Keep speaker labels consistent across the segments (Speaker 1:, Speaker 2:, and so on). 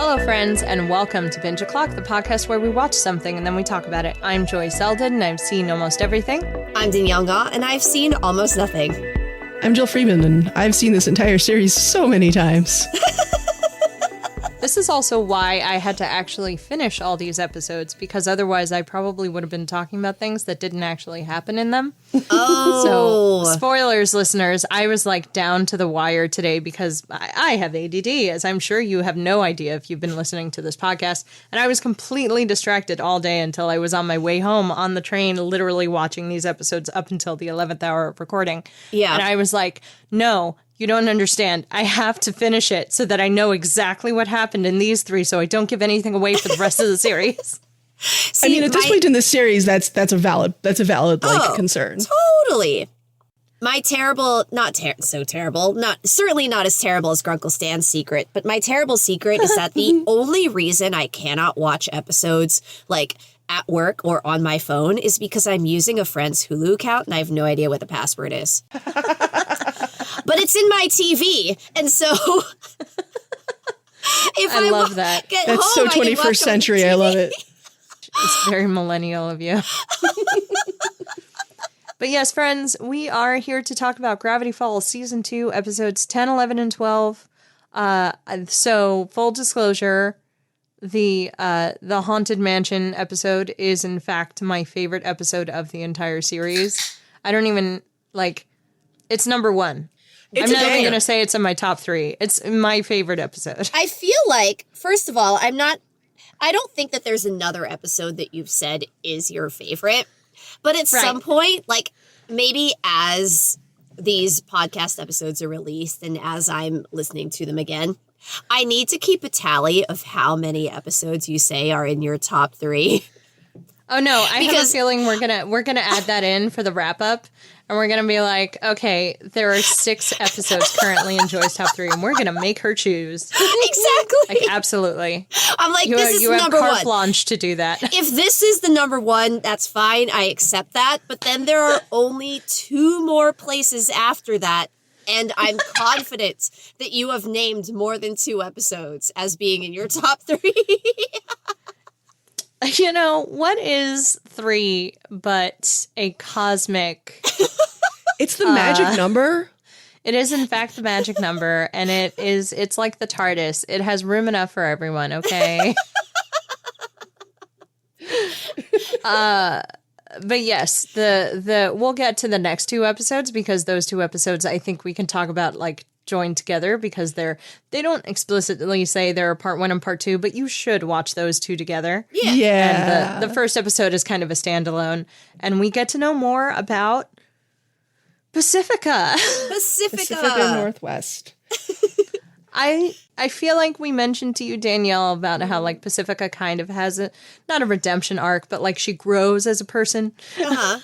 Speaker 1: Hello, friends, and welcome to Binge O'Clock, the podcast where we watch something and then we talk about it. I'm Joy Selden, and I've seen almost everything.
Speaker 2: I'm Danielle, and I've seen almost nothing.
Speaker 3: I'm Jill Friedman, and I've seen this entire series so many times.
Speaker 1: This is also why I had to actually finish all these episodes, because otherwise I probably would have been talking about things that didn't actually happen in them.
Speaker 2: Oh.
Speaker 1: So, spoilers, listeners, I was like down to the wire today because I have ADD, as I'm sure you have no idea if you've been listening to this podcast. And I was completely distracted all day until I was on my way home on the train, literally watching these episodes up until the 11th hour of recording.
Speaker 2: Yeah.
Speaker 1: And I was like, no, you don't understand. I have to finish it so that I know exactly what happened in these three so I don't give anything away for the rest of the series.
Speaker 2: See,
Speaker 3: I mean, at this point in the series, that's a valid concern.
Speaker 2: Totally. My terrible, certainly not as terrible as Grunkle Stan's secret, but my terrible secret is that the only reason I cannot watch episodes like at work or on my phone is because I'm using a friend's Hulu account and I have no idea what the password is. But it's in my TV, and so if
Speaker 1: I love that.
Speaker 3: That's so 21st century. I love it.
Speaker 1: It's very millennial of you. But yes, friends, we are here to talk about Gravity Falls Season 2, Episodes 10, 11, and 12. So, full disclosure, the Haunted Mansion episode is, in fact, my favorite episode of the entire series. I don't even, it's number one. I'm not even going to say it's in my top three. It's my favorite episode.
Speaker 2: I feel like, first of all, I don't think that there's another episode that you've said is your favorite. But at some point, maybe as these podcast episodes are released and as I'm listening to them again, I need to keep a tally of how many episodes you say are in your top three.
Speaker 1: Oh no, I have a feeling we're gonna add that in for the wrap up, and we're gonna be like, okay, there are 6 episodes currently in Joy's top 3, and we're gonna make her choose.
Speaker 2: Exactly.
Speaker 1: Absolutely.
Speaker 2: I'm like, this is
Speaker 1: you have
Speaker 2: number
Speaker 1: carte
Speaker 2: one.
Speaker 1: blanche to do that.
Speaker 2: If this is the number one, that's fine. I accept that. But then there are only 2 more places after that. And I'm confident that you have named more than 2 episodes as being in your top 3.
Speaker 1: You know, what is 3 but a cosmic...
Speaker 3: It's the magic number.
Speaker 1: It is, in fact, the magic number, and it's like the TARDIS. It has room enough for everyone, okay? But yes, we'll get to the next 2 episodes, because those 2 episodes I think we can talk about joined together, because they don't explicitly say they're part 1 and part 2, but you should watch those 2 together.
Speaker 3: Yeah.
Speaker 1: And the first episode is kind of a standalone, and we get to know more about Pacifica
Speaker 3: Northwest.
Speaker 1: I feel like we mentioned to you, Danielle, about how Pacifica kind of has not a redemption arc, but she grows as a person.
Speaker 2: Uh-huh.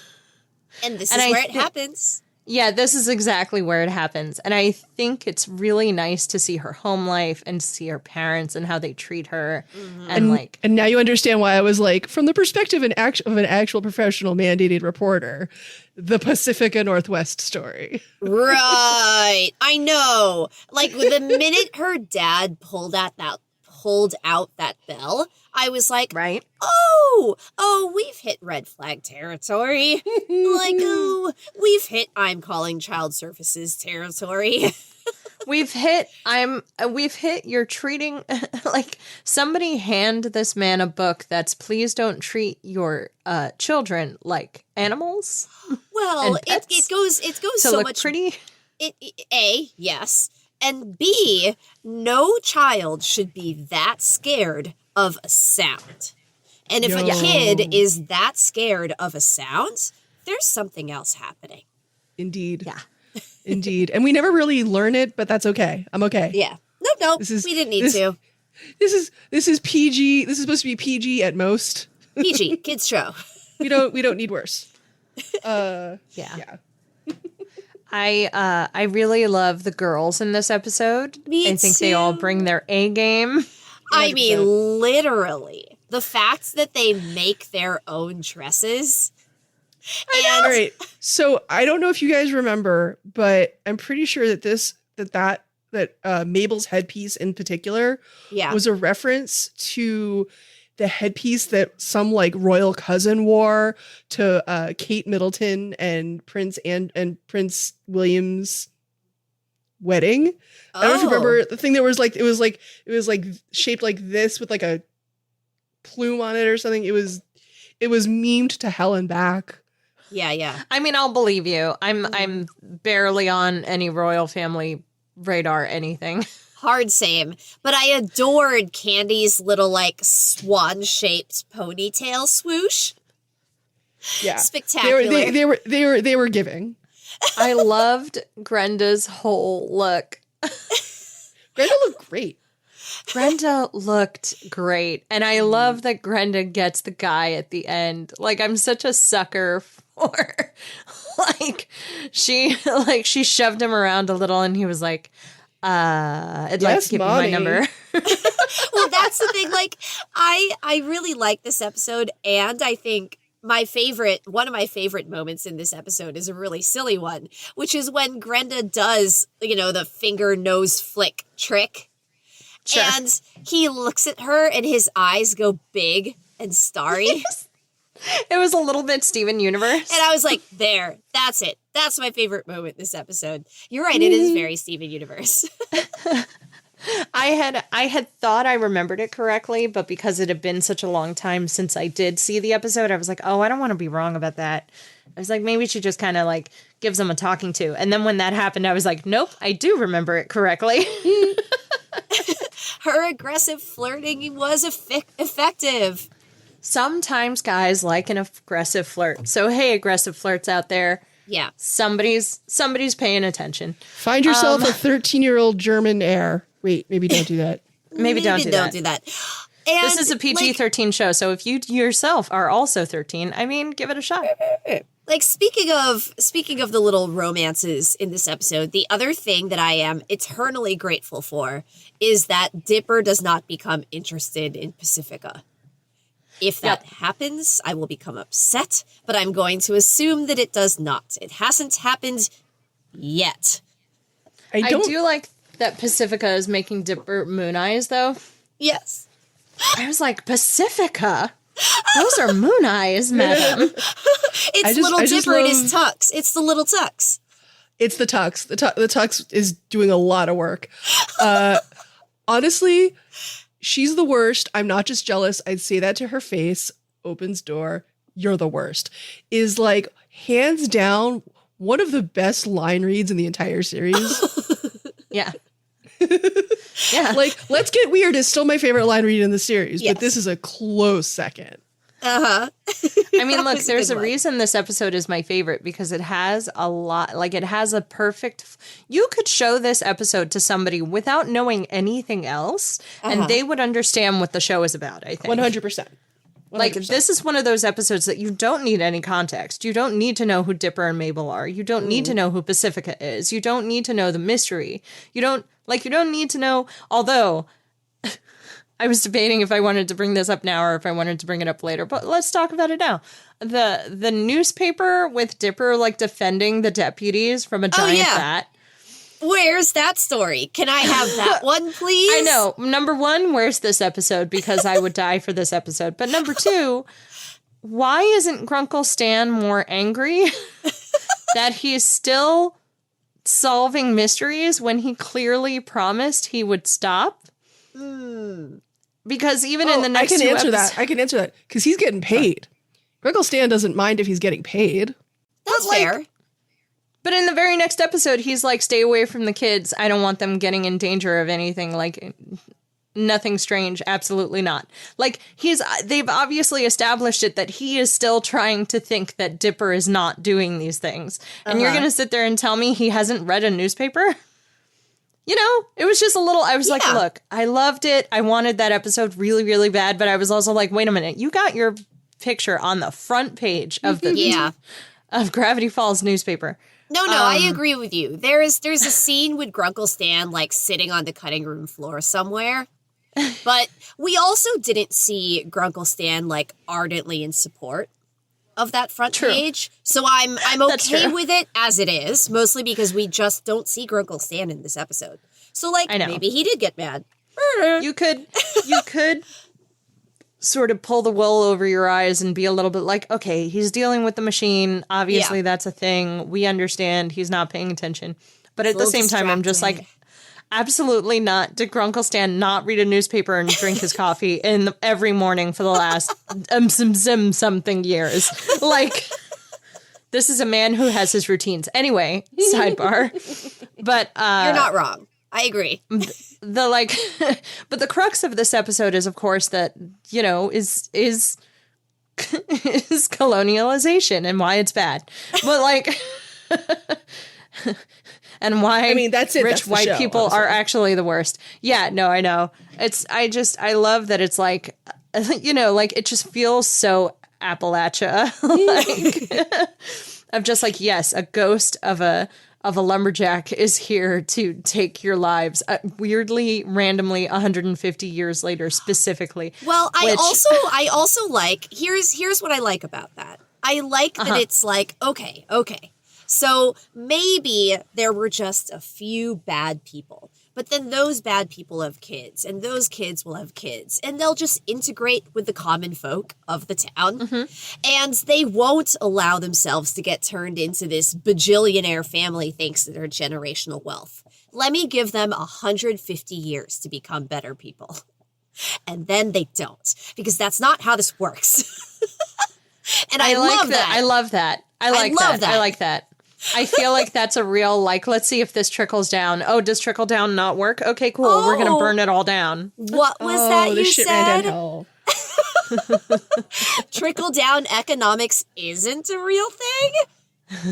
Speaker 2: And this is where it happens.
Speaker 1: Yeah, this is exactly where it happens. And I think it's really nice to see her home life and to see her parents and how they treat her. Mm-hmm.
Speaker 3: And now you understand why I was from the perspective of an actual professional mandated reporter, the Pacifica Northwest story.
Speaker 2: Right. I know. The minute her dad pulled out that bell, I was like,
Speaker 1: right?
Speaker 2: Oh, we've hit red flag territory. We've hit I'm calling child services territory.
Speaker 1: We've hit you're treating somebody hand this man a book that's please don't treat your children like animals.
Speaker 2: Well, it goes so much
Speaker 1: pretty.
Speaker 2: A, yes. And B, no child should be that scared of a sound. And if a kid is that scared of a sound, there's something else happening.
Speaker 3: Indeed.
Speaker 1: Yeah.
Speaker 3: Indeed. And we never really learn it, but that's okay. I'm okay.
Speaker 2: Yeah. Nope. We didn't need to.
Speaker 3: This is PG. This is supposed to be PG at most.
Speaker 2: PG, kids show.
Speaker 3: We don't need worse.
Speaker 1: Yeah. I really love the girls in this episode. I think they all bring their A game.
Speaker 2: I mean, literally. The fact that they make their own dresses.
Speaker 3: All right. So I don't know if you guys remember, but I'm pretty sure that that Mabel's headpiece in particular was a reference to the headpiece that some like royal cousin wore to Kate Middleton and Prince William's wedding. I don't know if you remember the thing that was like it was like shaped like this with like a plume on it or something. It was memed to hell and back.
Speaker 2: Yeah.
Speaker 1: I mean, I'll believe you. I'm barely on any royal family radar anything.
Speaker 2: Hard same. But I adored Candy's little like swan-shaped ponytail swoosh.
Speaker 3: Yeah.
Speaker 2: Spectacular.
Speaker 3: They were giving.
Speaker 1: I loved Grenda's whole look.
Speaker 3: Grenda looked great.
Speaker 1: Grenda looked great. And I love that Grenda gets the guy at the end. Like, I'm such a sucker for, she shoved him around a little and he was like, I'd like to give you my number.
Speaker 2: Well, that's the thing. Like, I really like this episode, and I think one of my favorite moments in this episode is a really silly one, which is when Grenda does, the finger nose flick trick.
Speaker 1: Sure.
Speaker 2: And he looks at her and his eyes go big and starry.
Speaker 1: Yes. It was a little bit Steven Universe.
Speaker 2: And I was like, that's it. That's my favorite moment this episode. You're right, it is very Steven Universe.
Speaker 1: I had thought I remembered it correctly, but because it had been such a long time since I did see the episode, I was like, oh, I don't want to be wrong about that. I was like, maybe she just kind of like gives him a talking to. And then when that happened, I was like, nope, I do remember it correctly.
Speaker 2: Her aggressive flirting was effective.
Speaker 1: Sometimes guys like an aggressive flirt. So, hey, aggressive flirts out there.
Speaker 2: Yeah.
Speaker 1: Somebody's paying attention.
Speaker 3: Find yourself a 13-year-old German heir. Wait, maybe don't do that.
Speaker 1: Maybe don't do that.
Speaker 2: And
Speaker 1: this is a PG-13 show, so if you yourself are also 13, I mean, give it a shot.
Speaker 2: Like, speaking of the little romances in this episode, the other thing that I am eternally grateful for is that Dipper does not become interested in Pacifica. If that happens, I will become upset, but I'm going to assume that it does not. It hasn't happened yet.
Speaker 1: I do like that Pacifica is making Dipper moon eyes, though.
Speaker 2: Yes.
Speaker 1: I was like, Pacifica? Those are moon eyes, madam.
Speaker 2: It's little Dipper in his tux. It's the little tux.
Speaker 3: It's the tux. The tux is doing a lot of work. Honestly, she's the worst. I'm not just jealous. I'd say that to her face. Opens door. You're the worst. Is like hands down one of the best line reads in the entire series.
Speaker 1: Yeah. Yeah.
Speaker 3: Like, Let's Get Weird is still my favorite line read in the series,
Speaker 2: yes.
Speaker 3: but this is a close second.
Speaker 2: Uh-huh.
Speaker 1: I mean, look, there's a reason this episode is my favorite because it has a lot, like it has a perfect, you could show this episode to somebody without knowing anything else and they would understand what the show is about, I think.
Speaker 3: 100%.
Speaker 1: Like, this is one of those episodes that you don't need any context. You don't need to know who Dipper and Mabel are. You don't need to know who Pacifica is. You don't need to know the mystery. You don't need to know, although I was debating if I wanted to bring this up now or if I wanted to bring it up later, but let's talk about it now. The newspaper with Dipper, like, defending the deputies from a giant bat.
Speaker 2: Where's that story? Can I have that one, please?
Speaker 1: I know. Number one, where's this episode? Because I would die for this episode. But number two, why isn't Grunkle Stan more angry that he's still solving mysteries when he clearly promised he would stop? Because even in the next
Speaker 3: I can answer that because he's getting paid. Grunkle Stan doesn't mind if he's getting paid.
Speaker 2: That's fair.
Speaker 1: But in the very next episode, he's like, stay away from the kids. I don't want them getting in danger of anything. Like, nothing strange. Absolutely not. Like, they've obviously established it that he is still trying to think that Dipper is not doing these things. And you're going to sit there and tell me he hasn't read a newspaper? You know, it was just a little, I was like, look, I loved it. I wanted that episode really, really bad. But I was also like, wait a minute. You got your picture on the front page of the of Gravity Falls newspaper.
Speaker 2: No, I agree with you. There's a scene with Grunkle Stan, like, sitting on the cutting room floor somewhere. But we also didn't see Grunkle Stan, like, ardently in support of that front page. So I'm okay with it as it is, mostly because we just don't see Grunkle Stan in this episode. So, like,
Speaker 1: I know.
Speaker 2: maybe he did get mad.
Speaker 1: You could sort of pull the wool over your eyes and be a little bit like, okay, he's dealing with the machine. Obviously, that's a thing. We understand he's not paying attention. But at the same time, I'm just like, absolutely not. Did Grunkle Stan not read a newspaper and drink his coffee every morning for the last something years? Like, this is a man who has his routines. Anyway, sidebar. But
Speaker 2: you're not wrong. I agree.
Speaker 1: But the crux of this episode is, of course, that, you know, is colonialization and why it's bad. But like, and why
Speaker 3: that's it.
Speaker 1: Rich
Speaker 3: That's the
Speaker 1: white
Speaker 3: show,
Speaker 1: people
Speaker 3: honestly.
Speaker 1: are actually the worst. Yeah, no, I know. I love that it's like, you know, like it just feels so Appalachia. Like, of just like, yes, a ghost of a lumberjack is here to take your lives. Weirdly, randomly, 150 years later, specifically.
Speaker 2: Well, I also like, here's what I like about that. I like that it's like, okay. So maybe there were just a few bad people, but then those bad people have kids, and those kids will have kids, and they'll just integrate with the common folk of the town, and they won't allow themselves to get turned into this bajillionaire family thanks to their generational wealth. Let me give them 150 years to become better people. And then they don't, because that's not how this works. And I love that.
Speaker 1: I love that. I like that. I feel like that's a real, like, let's see if this trickles down. Oh, does trickle down not work? Okay, cool. We're going to burn it all down.
Speaker 2: What was that you
Speaker 3: shit ran
Speaker 2: said?
Speaker 3: down hell.
Speaker 2: Trickle down economics isn't a real thing?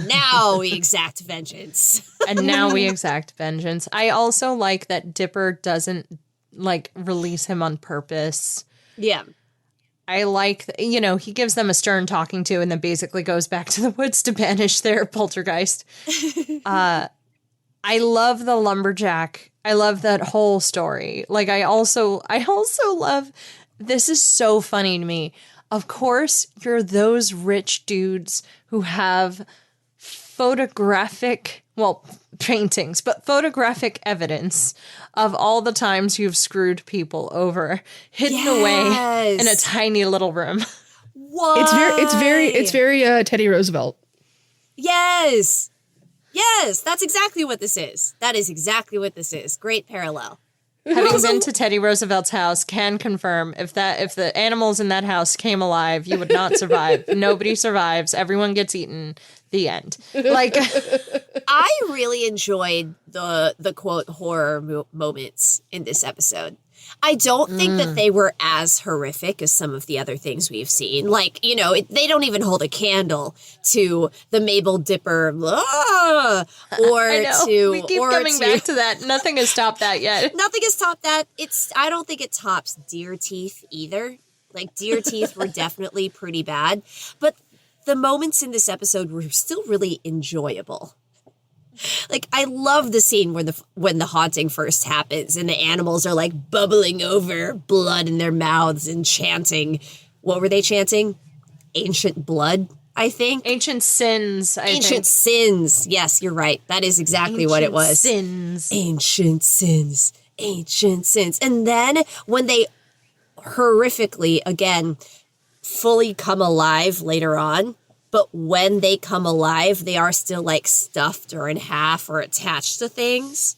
Speaker 2: Now we exact vengeance.
Speaker 1: And now we exact vengeance. I also like that Dipper doesn't, like, release him on purpose.
Speaker 2: Yeah.
Speaker 1: I like, you know, he gives them a stern talking to and then basically goes back to the woods to banish their poltergeist. I love the lumberjack. I love that whole story. Like, I also love, this is so funny to me. Of course, you're those rich dudes who have paintings, but photographic evidence of all the times you've screwed people over, hidden away in a tiny little room.
Speaker 2: What?
Speaker 3: It's very Teddy Roosevelt.
Speaker 2: Yes. Yes, that's exactly what this is. That is exactly what this is. Great parallel.
Speaker 1: Having been to Teddy Roosevelt's house, can confirm if the animals in that house came alive, you would not survive. Nobody survives. Everyone gets eaten. The end. Like,
Speaker 2: I really enjoyed the quote horror moments in this episode. I don't think that they were as horrific as some of the other things we've seen. Like, you know, they don't even hold a candle to the Mabel Dipper, or
Speaker 1: I know. We keep coming back to that. Nothing has topped that yet.
Speaker 2: Nothing has topped that. I don't think it tops Deer Teeth either. Like, Deer Teeth were definitely pretty bad, but the moments in this episode were still really enjoyable. Like, I love the scene when the haunting first happens and the animals are like bubbling over, blood in their mouths and chanting. What were they chanting? Ancient blood, I think.
Speaker 1: Ancient sins.
Speaker 2: Ancient sins. Yes, you're right. That is exactly what it was.
Speaker 1: Sins.
Speaker 2: Ancient sins. Ancient sins. And then when they horrifically, again, fully come alive later on, but when they come alive, they are still like stuffed or in half or attached to things.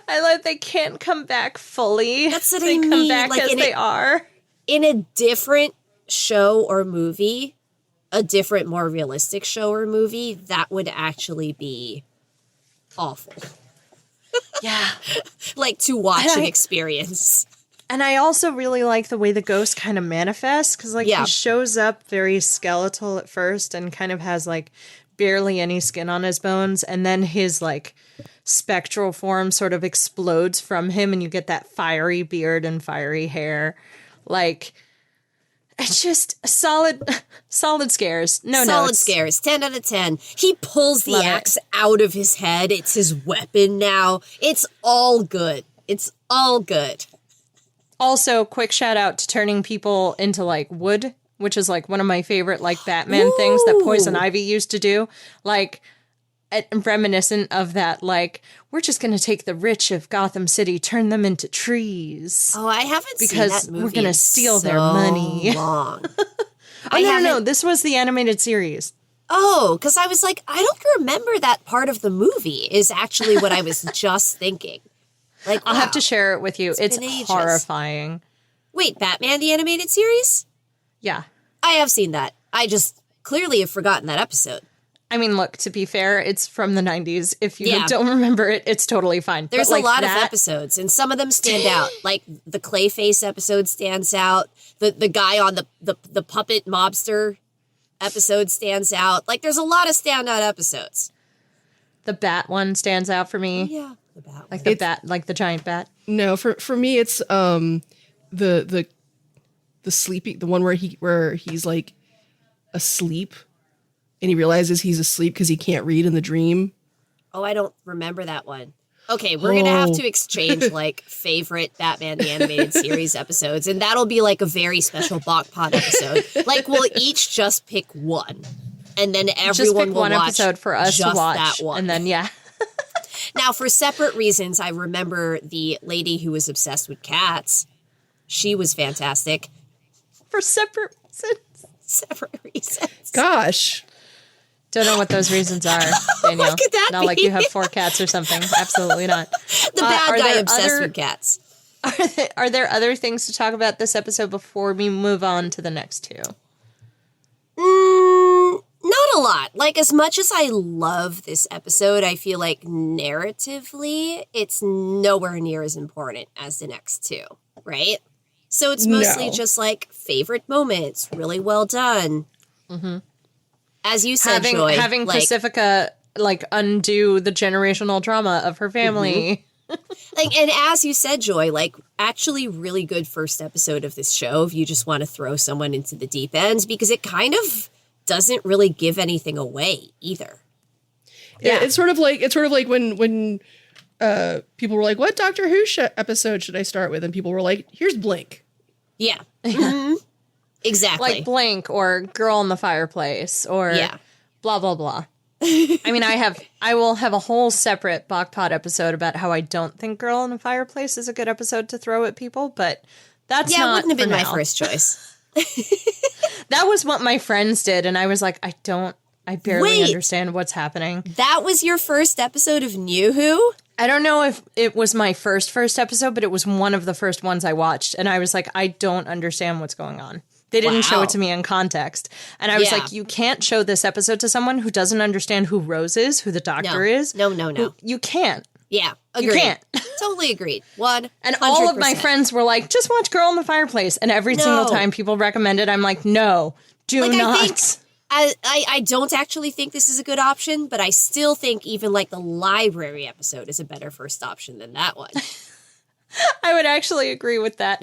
Speaker 1: I like they can't come back fully.
Speaker 2: That's what
Speaker 1: they
Speaker 2: I mean.
Speaker 1: come back
Speaker 2: like
Speaker 1: as they are.
Speaker 2: In a different show or movie, a different, more realistic show or movie, that would actually be awful.
Speaker 1: Yeah.
Speaker 2: Like to watch and experience.
Speaker 1: And I also really like the way the ghost kind of manifests, because like he shows up very skeletal at first and kind of has like barely any skin on his bones, and then his like spectral form sort of explodes from him and you get that fiery beard and fiery hair. Like, it's just solid scares.
Speaker 2: Solid
Speaker 1: notes.
Speaker 2: scares. 10 out of 10. He pulls the axe out of his head. It's his weapon now. It's all good. It's all good.
Speaker 1: Also, quick shout out to turning people into like wood, which is like one of my favorite like Batman things that Poison Ivy used to do. Like, reminiscent of that, like, we're just going to take the rich of Gotham City, turn them into trees.
Speaker 2: Oh, I haven't seen
Speaker 1: because
Speaker 2: that movie
Speaker 1: we're going to
Speaker 2: in
Speaker 1: steal
Speaker 2: so
Speaker 1: their money.
Speaker 2: Long.
Speaker 1: No. This was the animated series.
Speaker 2: Oh, because I was like, I don't remember that part of the movie is actually what I was just thinking. Like,
Speaker 1: I'll have to share it with you. It's
Speaker 2: been ages.
Speaker 1: horrifying.
Speaker 2: Wait, Batman the Animated Series?
Speaker 1: Yeah.
Speaker 2: I have seen that. I just clearly have forgotten that episode.
Speaker 1: I mean, look, to be fair, it's from the 90s. If you don't remember it, it's totally fine.
Speaker 2: There's a lot of episodes, and some of them stand out. Like, the Clayface episode stands out. The guy on the puppet mobster episode stands out. Like, there's a lot of standout episodes.
Speaker 1: The bat one stands out for me.
Speaker 2: Yeah, the bat.
Speaker 1: Like the bat, like the giant bat.
Speaker 3: No, for me, it's the sleeping, the one where he's like asleep. And he realizes he's asleep because he can't read in the dream.
Speaker 2: Oh, I don't remember that one. Okay, we're going to have to exchange, like, favorite Batman the Animated Series episodes. And that'll be, like, a very special Bach Pod episode. Like, we'll each just pick one. And then everyone
Speaker 1: just pick
Speaker 2: will
Speaker 1: one
Speaker 2: watch
Speaker 1: episode for us to watch.
Speaker 2: That one.
Speaker 1: And then, yeah.
Speaker 2: Now, for separate reasons, I remember the lady who was obsessed with cats. She was fantastic.
Speaker 1: For separate reasons.
Speaker 2: Separate reasons.
Speaker 3: Gosh.
Speaker 1: Don't know what those reasons are, Danielle.
Speaker 2: What could that
Speaker 1: not
Speaker 2: be?
Speaker 1: Like you have 4 cats or something. Absolutely not.
Speaker 2: The bad guy obsessed with cats.
Speaker 1: Are there other things to talk about this episode before we move on to the next 2?
Speaker 2: Not a lot. Like, as much as I love this episode, I feel like narratively, it's nowhere near as important as the next 2, right? So it's mostly just, like, favorite moments, really well done.
Speaker 1: Mm-hmm.
Speaker 2: As you said, Joy.
Speaker 1: Having
Speaker 2: like,
Speaker 1: Pacifica, like, undo the generational trauma of her family.
Speaker 2: Mm-hmm. Like, and as you said, Joy, like, actually really good first episode of this show if you just want to throw someone into the deep end, because it kind of doesn't really give anything away either.
Speaker 3: Yeah, it's sort of like when people were like, "What Doctor Who episode should I start with?" And people were like, "Here's Blink."
Speaker 2: Yeah. Mm-hmm. Exactly.
Speaker 1: Like Blink or Girl in the Fireplace or blah, blah, blah. I mean, I will have a whole separate Bach Pod episode about how I don't think Girl in the Fireplace is a good episode to throw at people, but that's not
Speaker 2: it wouldn't have been
Speaker 1: my
Speaker 2: first choice.
Speaker 1: That was what my friends did, and I was like, I barely understand what's happening.
Speaker 2: That was your first episode of New Who?
Speaker 1: I don't know if it was my first episode, but it was one of the first ones I watched, and I was like, I don't understand what's going on. They didn't show it to me in context. And I was like, you can't show this episode to someone who doesn't understand who Rose is, who the doctor is.
Speaker 2: No.
Speaker 1: You can't.
Speaker 2: Yeah, agreed.
Speaker 1: You can't.
Speaker 2: Totally agreed. 100%.
Speaker 1: And all of my friends were like, just watch Girl in the Fireplace. And every single time people recommend it, I'm like, no, do not.
Speaker 2: I don't actually think this is a good option, but I still think even like the library episode is a better first option than that one.
Speaker 1: I would actually agree with that.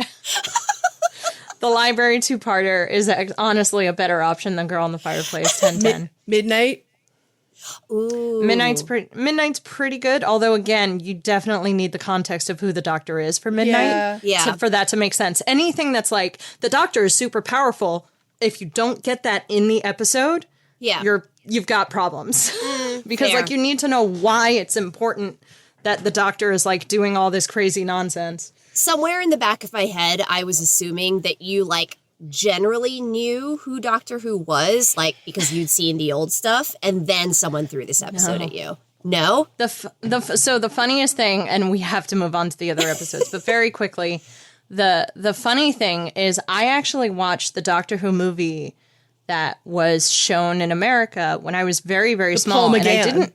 Speaker 1: The library 2-parter is honestly a better option than Girl in the Fireplace 1010.
Speaker 3: Midnight?
Speaker 2: Ooh.
Speaker 1: Midnight's pretty good, although again, you definitely need the context of who the doctor is for Midnight for that to make sense. Anything that's like, the doctor is super powerful, if you don't get that in the episode, you've got problems. Because
Speaker 2: fair.
Speaker 1: like you need to know why it's important that the doctor is like doing all this crazy nonsense.
Speaker 2: Somewhere in the back of my head, I was assuming that you, like, generally knew who Doctor Who was, like, because you'd seen the old stuff, and then someone threw this episode at you. No?
Speaker 1: So the funniest thing, and we have to move on to the other episodes, but very quickly, the funny thing is I actually watched the Doctor Who movie that was shown in America when I was very, very small.
Speaker 3: Paul
Speaker 1: and I
Speaker 3: McGann.
Speaker 1: didn't.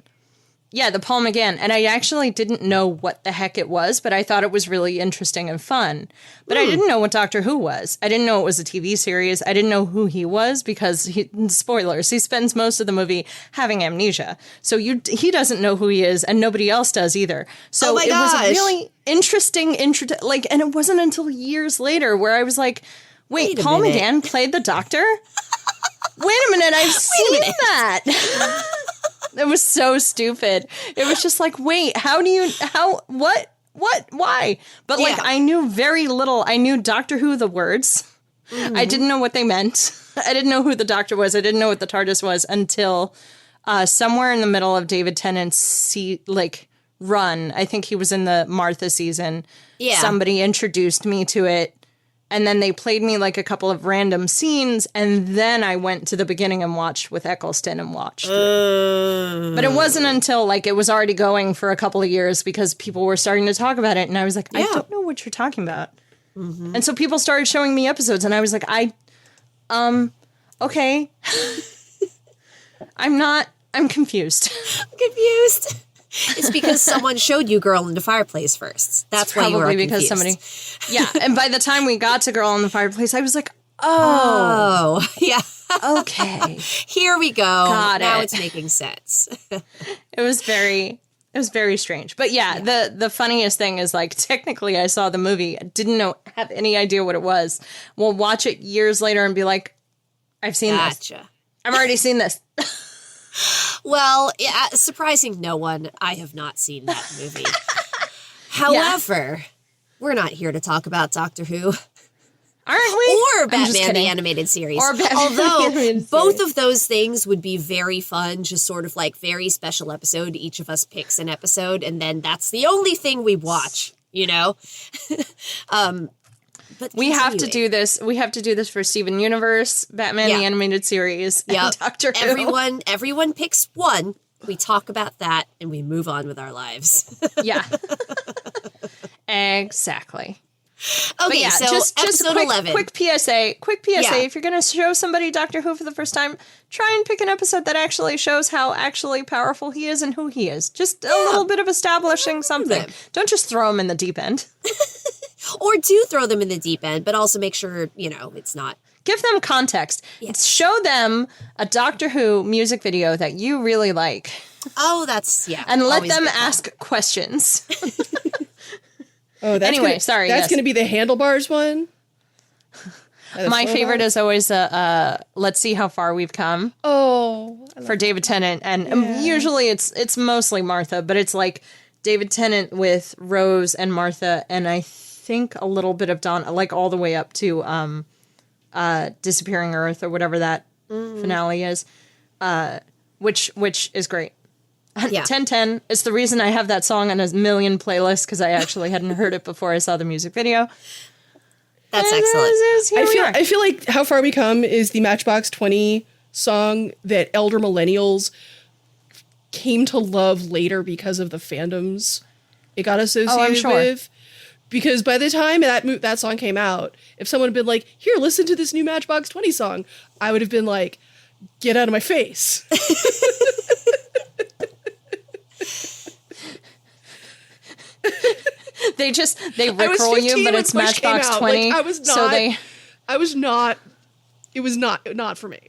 Speaker 1: Yeah, the Paul McGann. And I actually didn't know what the heck it was, but I thought it was really interesting and fun. But I didn't know what Doctor Who was. I didn't know it was a TV series. I didn't know who he was because, spoilers, he spends most of the movie having amnesia. So he doesn't know who he is, and nobody else does either. So was a really interesting, and it wasn't until years later where I was like, wait Paul McGann played the Doctor? Wait a minute, I've seen that. It was so stupid. It was just like, wait, what, why? But like, I knew very little. I knew Doctor Who, the words. Mm-hmm. I didn't know what they meant. I didn't know who the Doctor was. I didn't know what the TARDIS was until somewhere in the middle of David Tennant's run, I think he was in the Martha season.
Speaker 2: Yeah.
Speaker 1: Somebody introduced me to it. And then they played me like a couple of random scenes, and then I went to the beginning and watched with Eccleston and watched it. But it wasn't until like it was already going for a couple of years because people were starting to talk about it, and I was like, I don't know what you're talking about. Mm-hmm. And so people started showing me episodes, and I was like, okay. I'm confused.
Speaker 2: I'm confused. It's because someone showed you Girl in the Fireplace first. That's why you were confused.
Speaker 1: Because somebody. Yeah, and by the time we got to Girl in the Fireplace, I was like, oh,
Speaker 2: yeah,
Speaker 1: okay,
Speaker 2: here we go.
Speaker 1: Got
Speaker 2: now
Speaker 1: it.
Speaker 2: It's making sense.
Speaker 1: It was very strange. But yeah, the funniest thing is like technically I saw the movie, didn't have any idea what it was. We'll watch it years later and be like, I've seen this. I've already seen this.
Speaker 2: Well, surprising no one, I have not seen that movie. However, we're not here to talk about Doctor Who.
Speaker 1: Aren't we?
Speaker 2: Or Batman the Animated Series. Although both of those things would be very fun, just sort of like very special episode. Each of us picks an episode, and then that's the only thing we watch, you know? But
Speaker 1: we have to do this. We have to do this for Steven Universe, Batman the Animated Series, and Doctor Who.
Speaker 2: Everyone picks one. We talk about that, and we move on with our lives.
Speaker 1: Yeah. Exactly.
Speaker 2: Okay,
Speaker 1: yeah,
Speaker 2: so
Speaker 1: just
Speaker 2: episode 11.
Speaker 1: Quick PSA. If you're going to show somebody Doctor Who for the first time, try and pick an episode that actually shows how actually powerful he is and who he is. Just a little bit of establishing something. Don't just throw him in the deep end.
Speaker 2: Or do throw them in the deep end, but also make sure, it's not.
Speaker 1: Give them context.
Speaker 2: Yes.
Speaker 1: Show them a Doctor Who music video that you really like.
Speaker 2: Oh, that's,
Speaker 1: And let them ask questions.
Speaker 3: Oh, that's That's going to be the handlebars one?
Speaker 1: My favorite is always Let's See How Far We've Come.
Speaker 3: Oh.
Speaker 1: For David Tennant. And usually it's mostly Martha, but it's like David Tennant with Rose and Martha, and I think a little bit of Dawn, like all the way up to Disappearing Earth or whatever that finale is, which is great. Yeah. 1010 is the reason I have that song on a million playlists, because I actually hadn't heard it before I saw the music video.
Speaker 2: That's excellent.
Speaker 3: I feel like How Far We Come is the Matchbox 20 song that elder millennials came to love later because of the fandoms it got associated with. Because by the time that song came out, if someone had been like, here, listen to this new Matchbox 20 song, I would have been like, get out of my face.
Speaker 1: They rickroll you, but it's Matchbox 20.
Speaker 3: Like, it was not for me.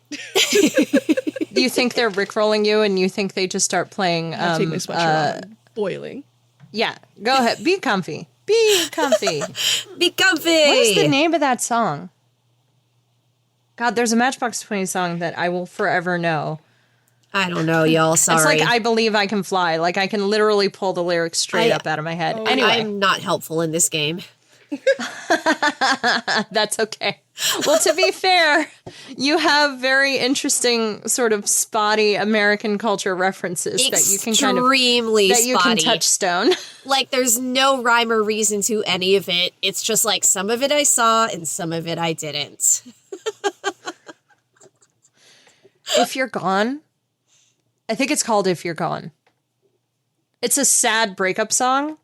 Speaker 1: Do you think they're rickrolling you, and you think they just start playing?
Speaker 3: Take my sweatshirt on. Boiling.
Speaker 1: Yeah, go ahead. Be comfy. Be comfy.
Speaker 2: Be comfy.
Speaker 1: What is the name of that song? God, there's a Matchbox 20 song that I will forever know.
Speaker 2: I don't know, y'all. Sorry.
Speaker 1: It's like I Believe I Can Fly. Like I can literally pull the lyrics straight up out of my head. Anyway.
Speaker 2: I'm not helpful in this game.
Speaker 1: That's okay. Well, to be fair, you have very interesting sort of spotty American culture references that you can can touchstone.
Speaker 2: Like there's no rhyme or reason to any of it. It's just like some of it I saw and some of it I didn't.
Speaker 1: If You're Gone. I think it's called If You're Gone. It's a sad breakup song,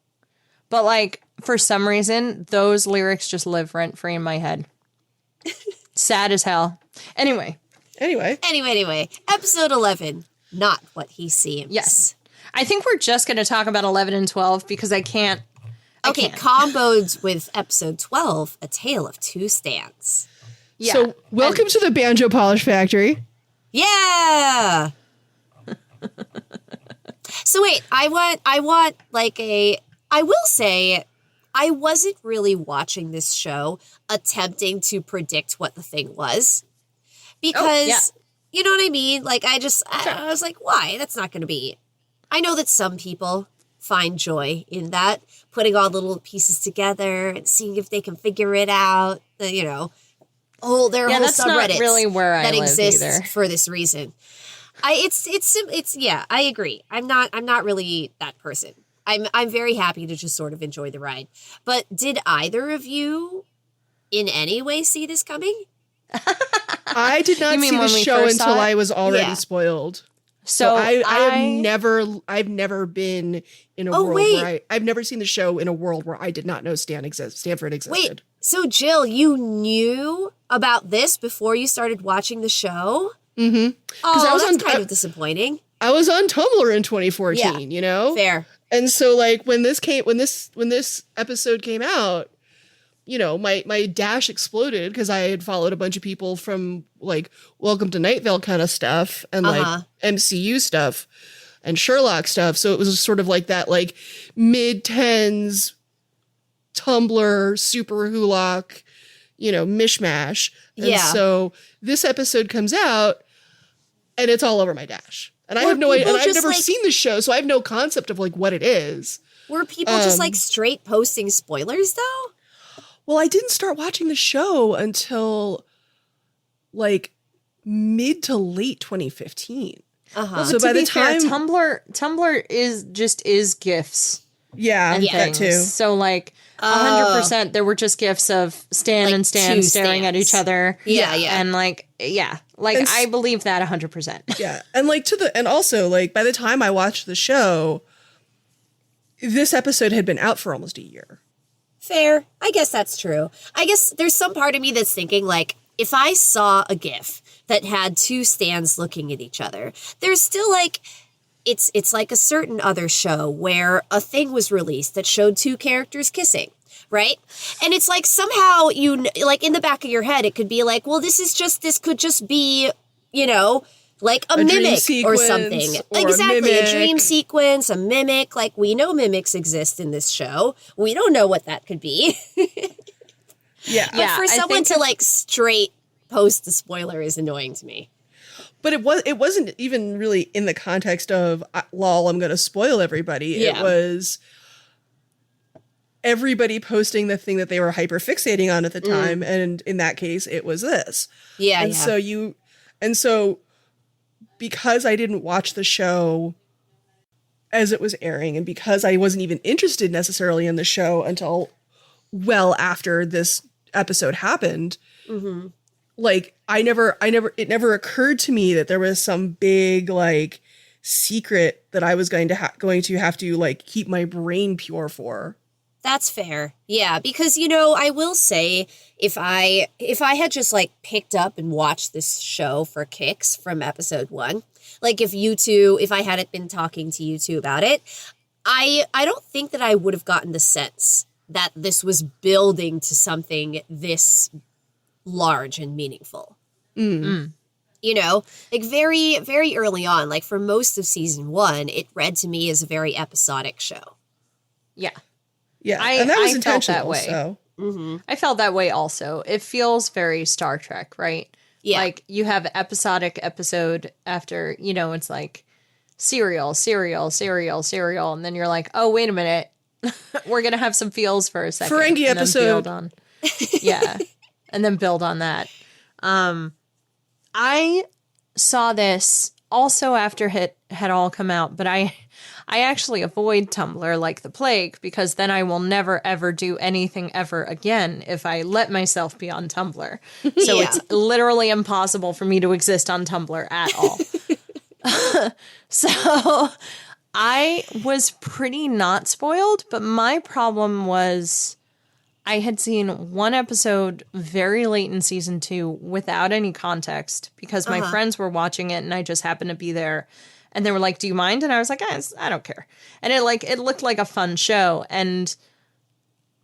Speaker 1: but like for some reason, those lyrics just live rent free in my head. Sad as hell. Anyway.
Speaker 2: Episode 11. Not What He Seems.
Speaker 1: Yes. I think we're just going to talk about 11 and 12 because I can't.
Speaker 2: Comboed with episode 12, A Tale of Two Stands.
Speaker 3: Yeah. So welcome to the Banjo Polish Factory.
Speaker 2: Yeah. So wait, I want like I will say I wasn't really watching this show attempting to predict what the thing was. Because you know what I mean? Like I was like, why? That's not going to be. I know that some people find joy in that, putting all the little pieces together and seeing if they can figure it out, their whole
Speaker 1: that's
Speaker 2: subreddits
Speaker 1: not really where I
Speaker 2: that
Speaker 1: live
Speaker 2: exists
Speaker 1: either.
Speaker 2: for this reason. Yeah, I agree. I'm not really that person. I'm very happy to just sort of enjoy the ride. But did either of you in any way see this coming?
Speaker 3: I did not see the show until I was already spoiled. So I've never been in a world where I've never seen the show in a world where I did not know Stanford existed.
Speaker 2: Wait, so Jill, you knew about this before you started watching the show?
Speaker 3: Mm-hmm.
Speaker 2: Oh, that's kind of disappointing.
Speaker 3: I was on Tumblr in 2014, you know?
Speaker 2: Fair.
Speaker 3: And so like when this episode came out, you know, my dash exploded because I had followed a bunch of people from like Welcome to Night Vale kind of stuff and like MCU stuff and Sherlock stuff. So it was sort of like that like mid-tens Tumblr super hulock, you know, mishmash. And so this episode comes out and it's all over my dash. And I have no idea. And I've never seen the show, so I have no concept of like what it is.
Speaker 2: Were people just like straight posting spoilers though?
Speaker 3: Well, I didn't start watching the show until like mid to late 2015.
Speaker 1: Well, so by the time Tumblr is GIFs.
Speaker 3: Yeah, that too.
Speaker 1: So like 100%, there were just GIFs of Stan like and Stan staring at each other.
Speaker 2: Yeah.
Speaker 1: And like, I believe that 100%.
Speaker 3: Yeah. And like and also like by the time I watched the show, this episode had been out for almost a year.
Speaker 2: Fair. I guess that's true. I guess there's some part of me that's thinking like, if I saw a GIF that had two Stans looking at each other, there's still like, it's like a certain other show where a thing was released that showed two characters kissing, right? And it's like somehow you, like in the back of your head, it could be like, well, this could just be, you know, like a mimic or something. Exactly. A dream sequence, a mimic. Like we know mimics exist in this show. We don't know what that could be. But for someone to like straight post the spoiler is annoying to me.
Speaker 3: But it wasn't even really in the context of lol, I'm going to spoil everybody.
Speaker 2: Yeah.
Speaker 3: It was everybody posting the thing that they were hyper fixating on at the time, and in that case, it was this.
Speaker 2: Yeah.
Speaker 3: And so because I didn't watch the show as it was airing, and because I wasn't even interested necessarily in the show until well after this episode happened. Mm-hmm. Like it never occurred to me that there was some big like secret that I was going to have to like keep my brain pure for.
Speaker 2: That's fair. Yeah, because you know, I will say if I had just like picked up and watched this show for kicks from episode 1, like if I hadn't been talking to you two about it, I don't think that I would have gotten the sense that this was building to something this large and meaningful. You know, like very, very early on, like for most of season 1, it read to me as a very episodic show.
Speaker 1: Yeah.
Speaker 3: Yeah. And that was intentional.
Speaker 1: Felt that way. I felt that way also. It feels very Star Trek, right?
Speaker 2: Yeah.
Speaker 1: Like you have episodic episode after, you know, it's like serial. And then you're like, oh, wait a minute. We're going to have some feels for a second.
Speaker 3: Ferengi episode.
Speaker 1: Yeah. And then build on that. I saw this also after it had all come out, but I actually avoid Tumblr like the plague because then I will never ever do anything ever again if I let myself be on Tumblr. So it's literally impossible for me to exist on Tumblr at all. So I was pretty not spoiled, but my problem was I had seen one episode very late in season 2 without any context because my friends were watching it and I just happened to be there. And they were like, do you mind? And I was like, I don't care. And it looked like a fun show. And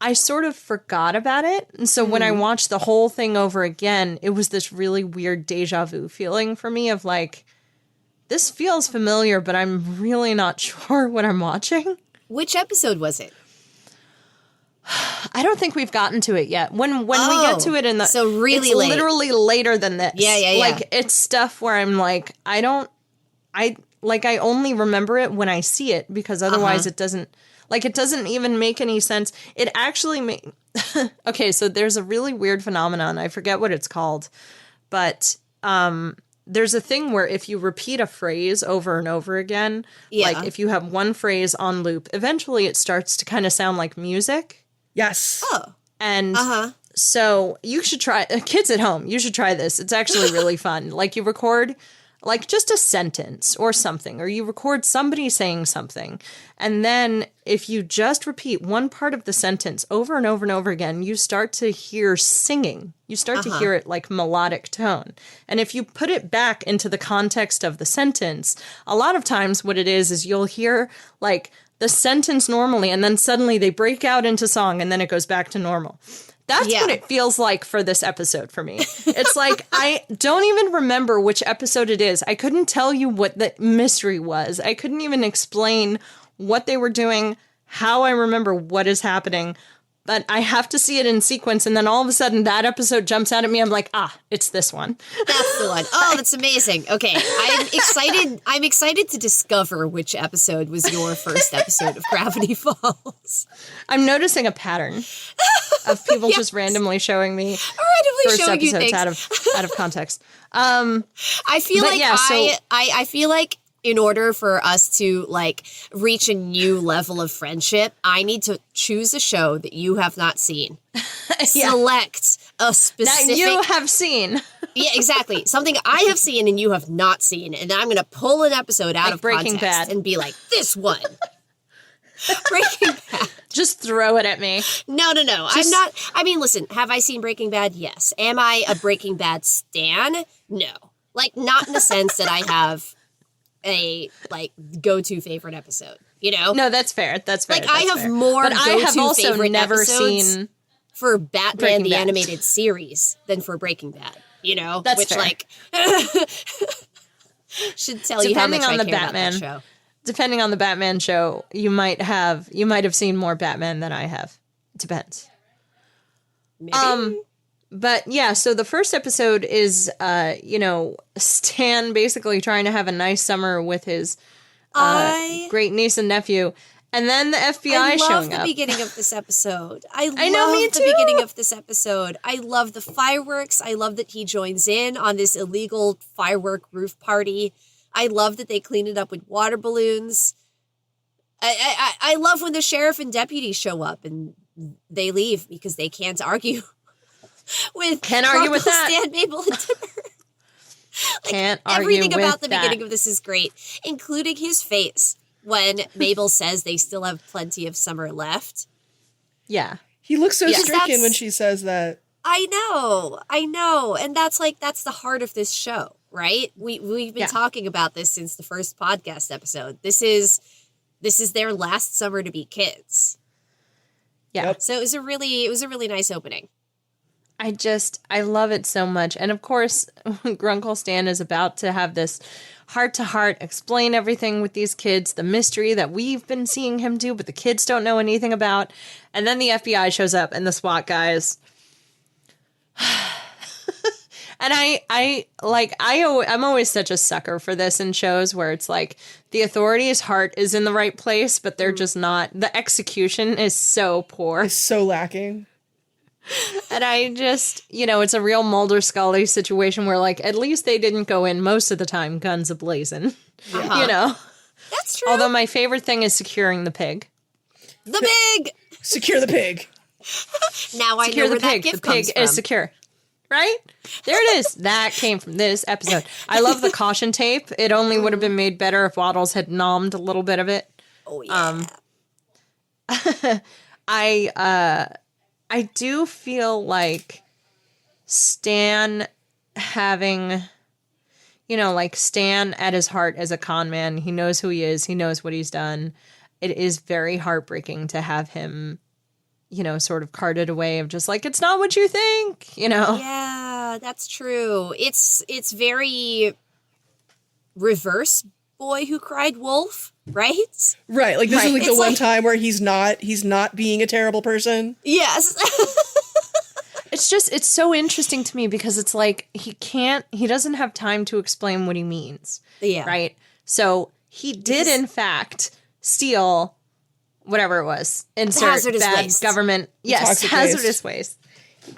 Speaker 1: I sort of forgot about it. And so when I watched the whole thing over again, it was this really weird deja vu feeling for me of like, this feels familiar, but I'm really not sure what I'm watching.
Speaker 2: Which episode was it?
Speaker 1: I don't think we've gotten to it yet. When we get to it in the
Speaker 2: so really
Speaker 1: it's
Speaker 2: late.
Speaker 1: Literally later than this.
Speaker 2: Yeah.
Speaker 1: Like it's stuff where I'm like, I only remember it when I see it because otherwise it doesn't even make any sense. It actually okay, so there's a really weird phenomenon. I forget what it's called, but there's a thing where if you repeat a phrase over and over again, like if you have one phrase on loop, eventually it starts to kind of sound like music.
Speaker 3: Yes.
Speaker 2: Oh.
Speaker 1: And so you should try, kids at home, you should try this. It's actually really fun. Like you record like just a sentence or something, or you record somebody saying something. And then if you just repeat one part of the sentence over and over and over again, you start to hear singing. You start to hear it like melodic tone. And if you put it back into the context of the sentence, a lot of times what it is you'll hear like the sentence normally, and then suddenly they break out into song, and then it goes back to normal. That's what it feels like for this episode for me. It's like, I don't even remember which episode it is. I couldn't tell you what the mystery was. I couldn't even explain what they were doing, how I remember what is happening. But I have to see it in sequence, and then all of a sudden that episode jumps out at me. I'm like, it's this one.
Speaker 2: That's the one. Oh, that's amazing. Okay, I'm excited to discover which episode was your first episode of Gravity Falls.
Speaker 1: I'm noticing a pattern of people just randomly showing me first
Speaker 2: showing you
Speaker 1: episodes
Speaker 2: things
Speaker 1: out of context.
Speaker 2: I feel like I feel like in order for us to like reach a new level of friendship, I need to choose a show that you have not seen. Select a specific
Speaker 1: that you have seen.
Speaker 2: Yeah, exactly. Something I have seen and you have not seen, and I'm going to pull an episode out of
Speaker 1: Breaking
Speaker 2: context
Speaker 1: Bad
Speaker 2: and be like, this one. Breaking Bad.
Speaker 1: Just throw it at me.
Speaker 2: No. I'm not. I mean, listen, have I seen Breaking Bad? Yes. Am I a Breaking Bad stan? No. Like, not in the sense that I have a like go-to favorite episode, you know?
Speaker 1: No, that's fair. That's fair.
Speaker 2: Like I have more
Speaker 1: but
Speaker 2: go-to
Speaker 1: I have also
Speaker 2: favorite
Speaker 1: never
Speaker 2: episodes
Speaker 1: seen
Speaker 2: for Batman
Speaker 1: Breaking
Speaker 2: the
Speaker 1: Bad.
Speaker 2: Animated Series than for Breaking Bad, you know?
Speaker 1: That's
Speaker 2: which
Speaker 1: fair.
Speaker 2: like should tell you how much I care about that show.
Speaker 1: Depending on the Batman show, you might have seen more Batman than I have. It depends.
Speaker 2: Maybe.
Speaker 1: But yeah, so the first episode is, Stan basically trying to have a nice summer with his great niece and nephew, and then the FBI showing up.
Speaker 2: I love the beginning of this episode. I love
Speaker 1: me
Speaker 2: the
Speaker 1: too.
Speaker 2: beginning of this episode. I love the fireworks. I love that he joins in on this illegal firework roof party. I love that they clean it up with water balloons. I love when the sheriff and deputies show up and they leave because they can't argue.
Speaker 1: Can't argue with that.
Speaker 2: Stan, Mabel, and Timur.
Speaker 1: Can't argue
Speaker 2: everything
Speaker 1: with
Speaker 2: about the
Speaker 1: that.
Speaker 2: beginning of this is great, including his face when Mabel says they still have plenty of summer left.
Speaker 1: Yeah.
Speaker 3: He looks so
Speaker 2: Yes,
Speaker 3: stricken
Speaker 2: that's-
Speaker 3: when she says that.
Speaker 2: I know. And that's the heart of this show, right? We've been talking about this since the first podcast episode. This is their last summer to be kids.
Speaker 1: Yeah.
Speaker 3: Yep.
Speaker 2: So it was a really nice opening.
Speaker 1: I love it so much. And of course, Grunkle Stan is about to have this heart-to-heart, explain everything with these kids, the mystery that we've been seeing him do, but the kids don't know anything about. And then the FBI shows up and the SWAT guys. And I'm always such a sucker for this in shows where it's like the authorities' heart is in the right place, but they're just not. The execution is so poor.
Speaker 3: It's so lacking.
Speaker 1: And I just, it's a real Mulder Scully situation where, like, at least they didn't go in most of the time guns a-blazing,
Speaker 2: That's true.
Speaker 1: Although my favorite thing is securing the pig.
Speaker 2: The pig!
Speaker 3: Secure the pig.
Speaker 2: Now I
Speaker 1: Secure
Speaker 2: know where
Speaker 1: the pig.
Speaker 2: that gift
Speaker 1: The pig
Speaker 2: comes from.
Speaker 1: is secure. Right? There it is. That came from this episode. I love the caution tape. It only would have been made better if Waddles had nommed a little bit of it.
Speaker 2: Oh, yeah.
Speaker 1: I do feel like Stan having, Stan at his heart as a con man. He knows who he is. He knows what he's done. It is very heartbreaking to have him, sort of carted away of just like, it's not what you think,
Speaker 2: Yeah, that's true. It's very reverse boy who cried wolf, right?
Speaker 3: Right. Like this is like
Speaker 2: It's
Speaker 3: the one
Speaker 2: like-
Speaker 3: time where he's not being a terrible person.
Speaker 2: Yes.
Speaker 1: It's so interesting to me because it's like he doesn't have time to explain what he means.
Speaker 2: Yeah.
Speaker 1: Right? So he did in fact steal whatever it was. Insert
Speaker 2: Hazardous
Speaker 1: bad
Speaker 2: waste.
Speaker 1: government. Yes,
Speaker 3: Toxic
Speaker 1: hazardous waste.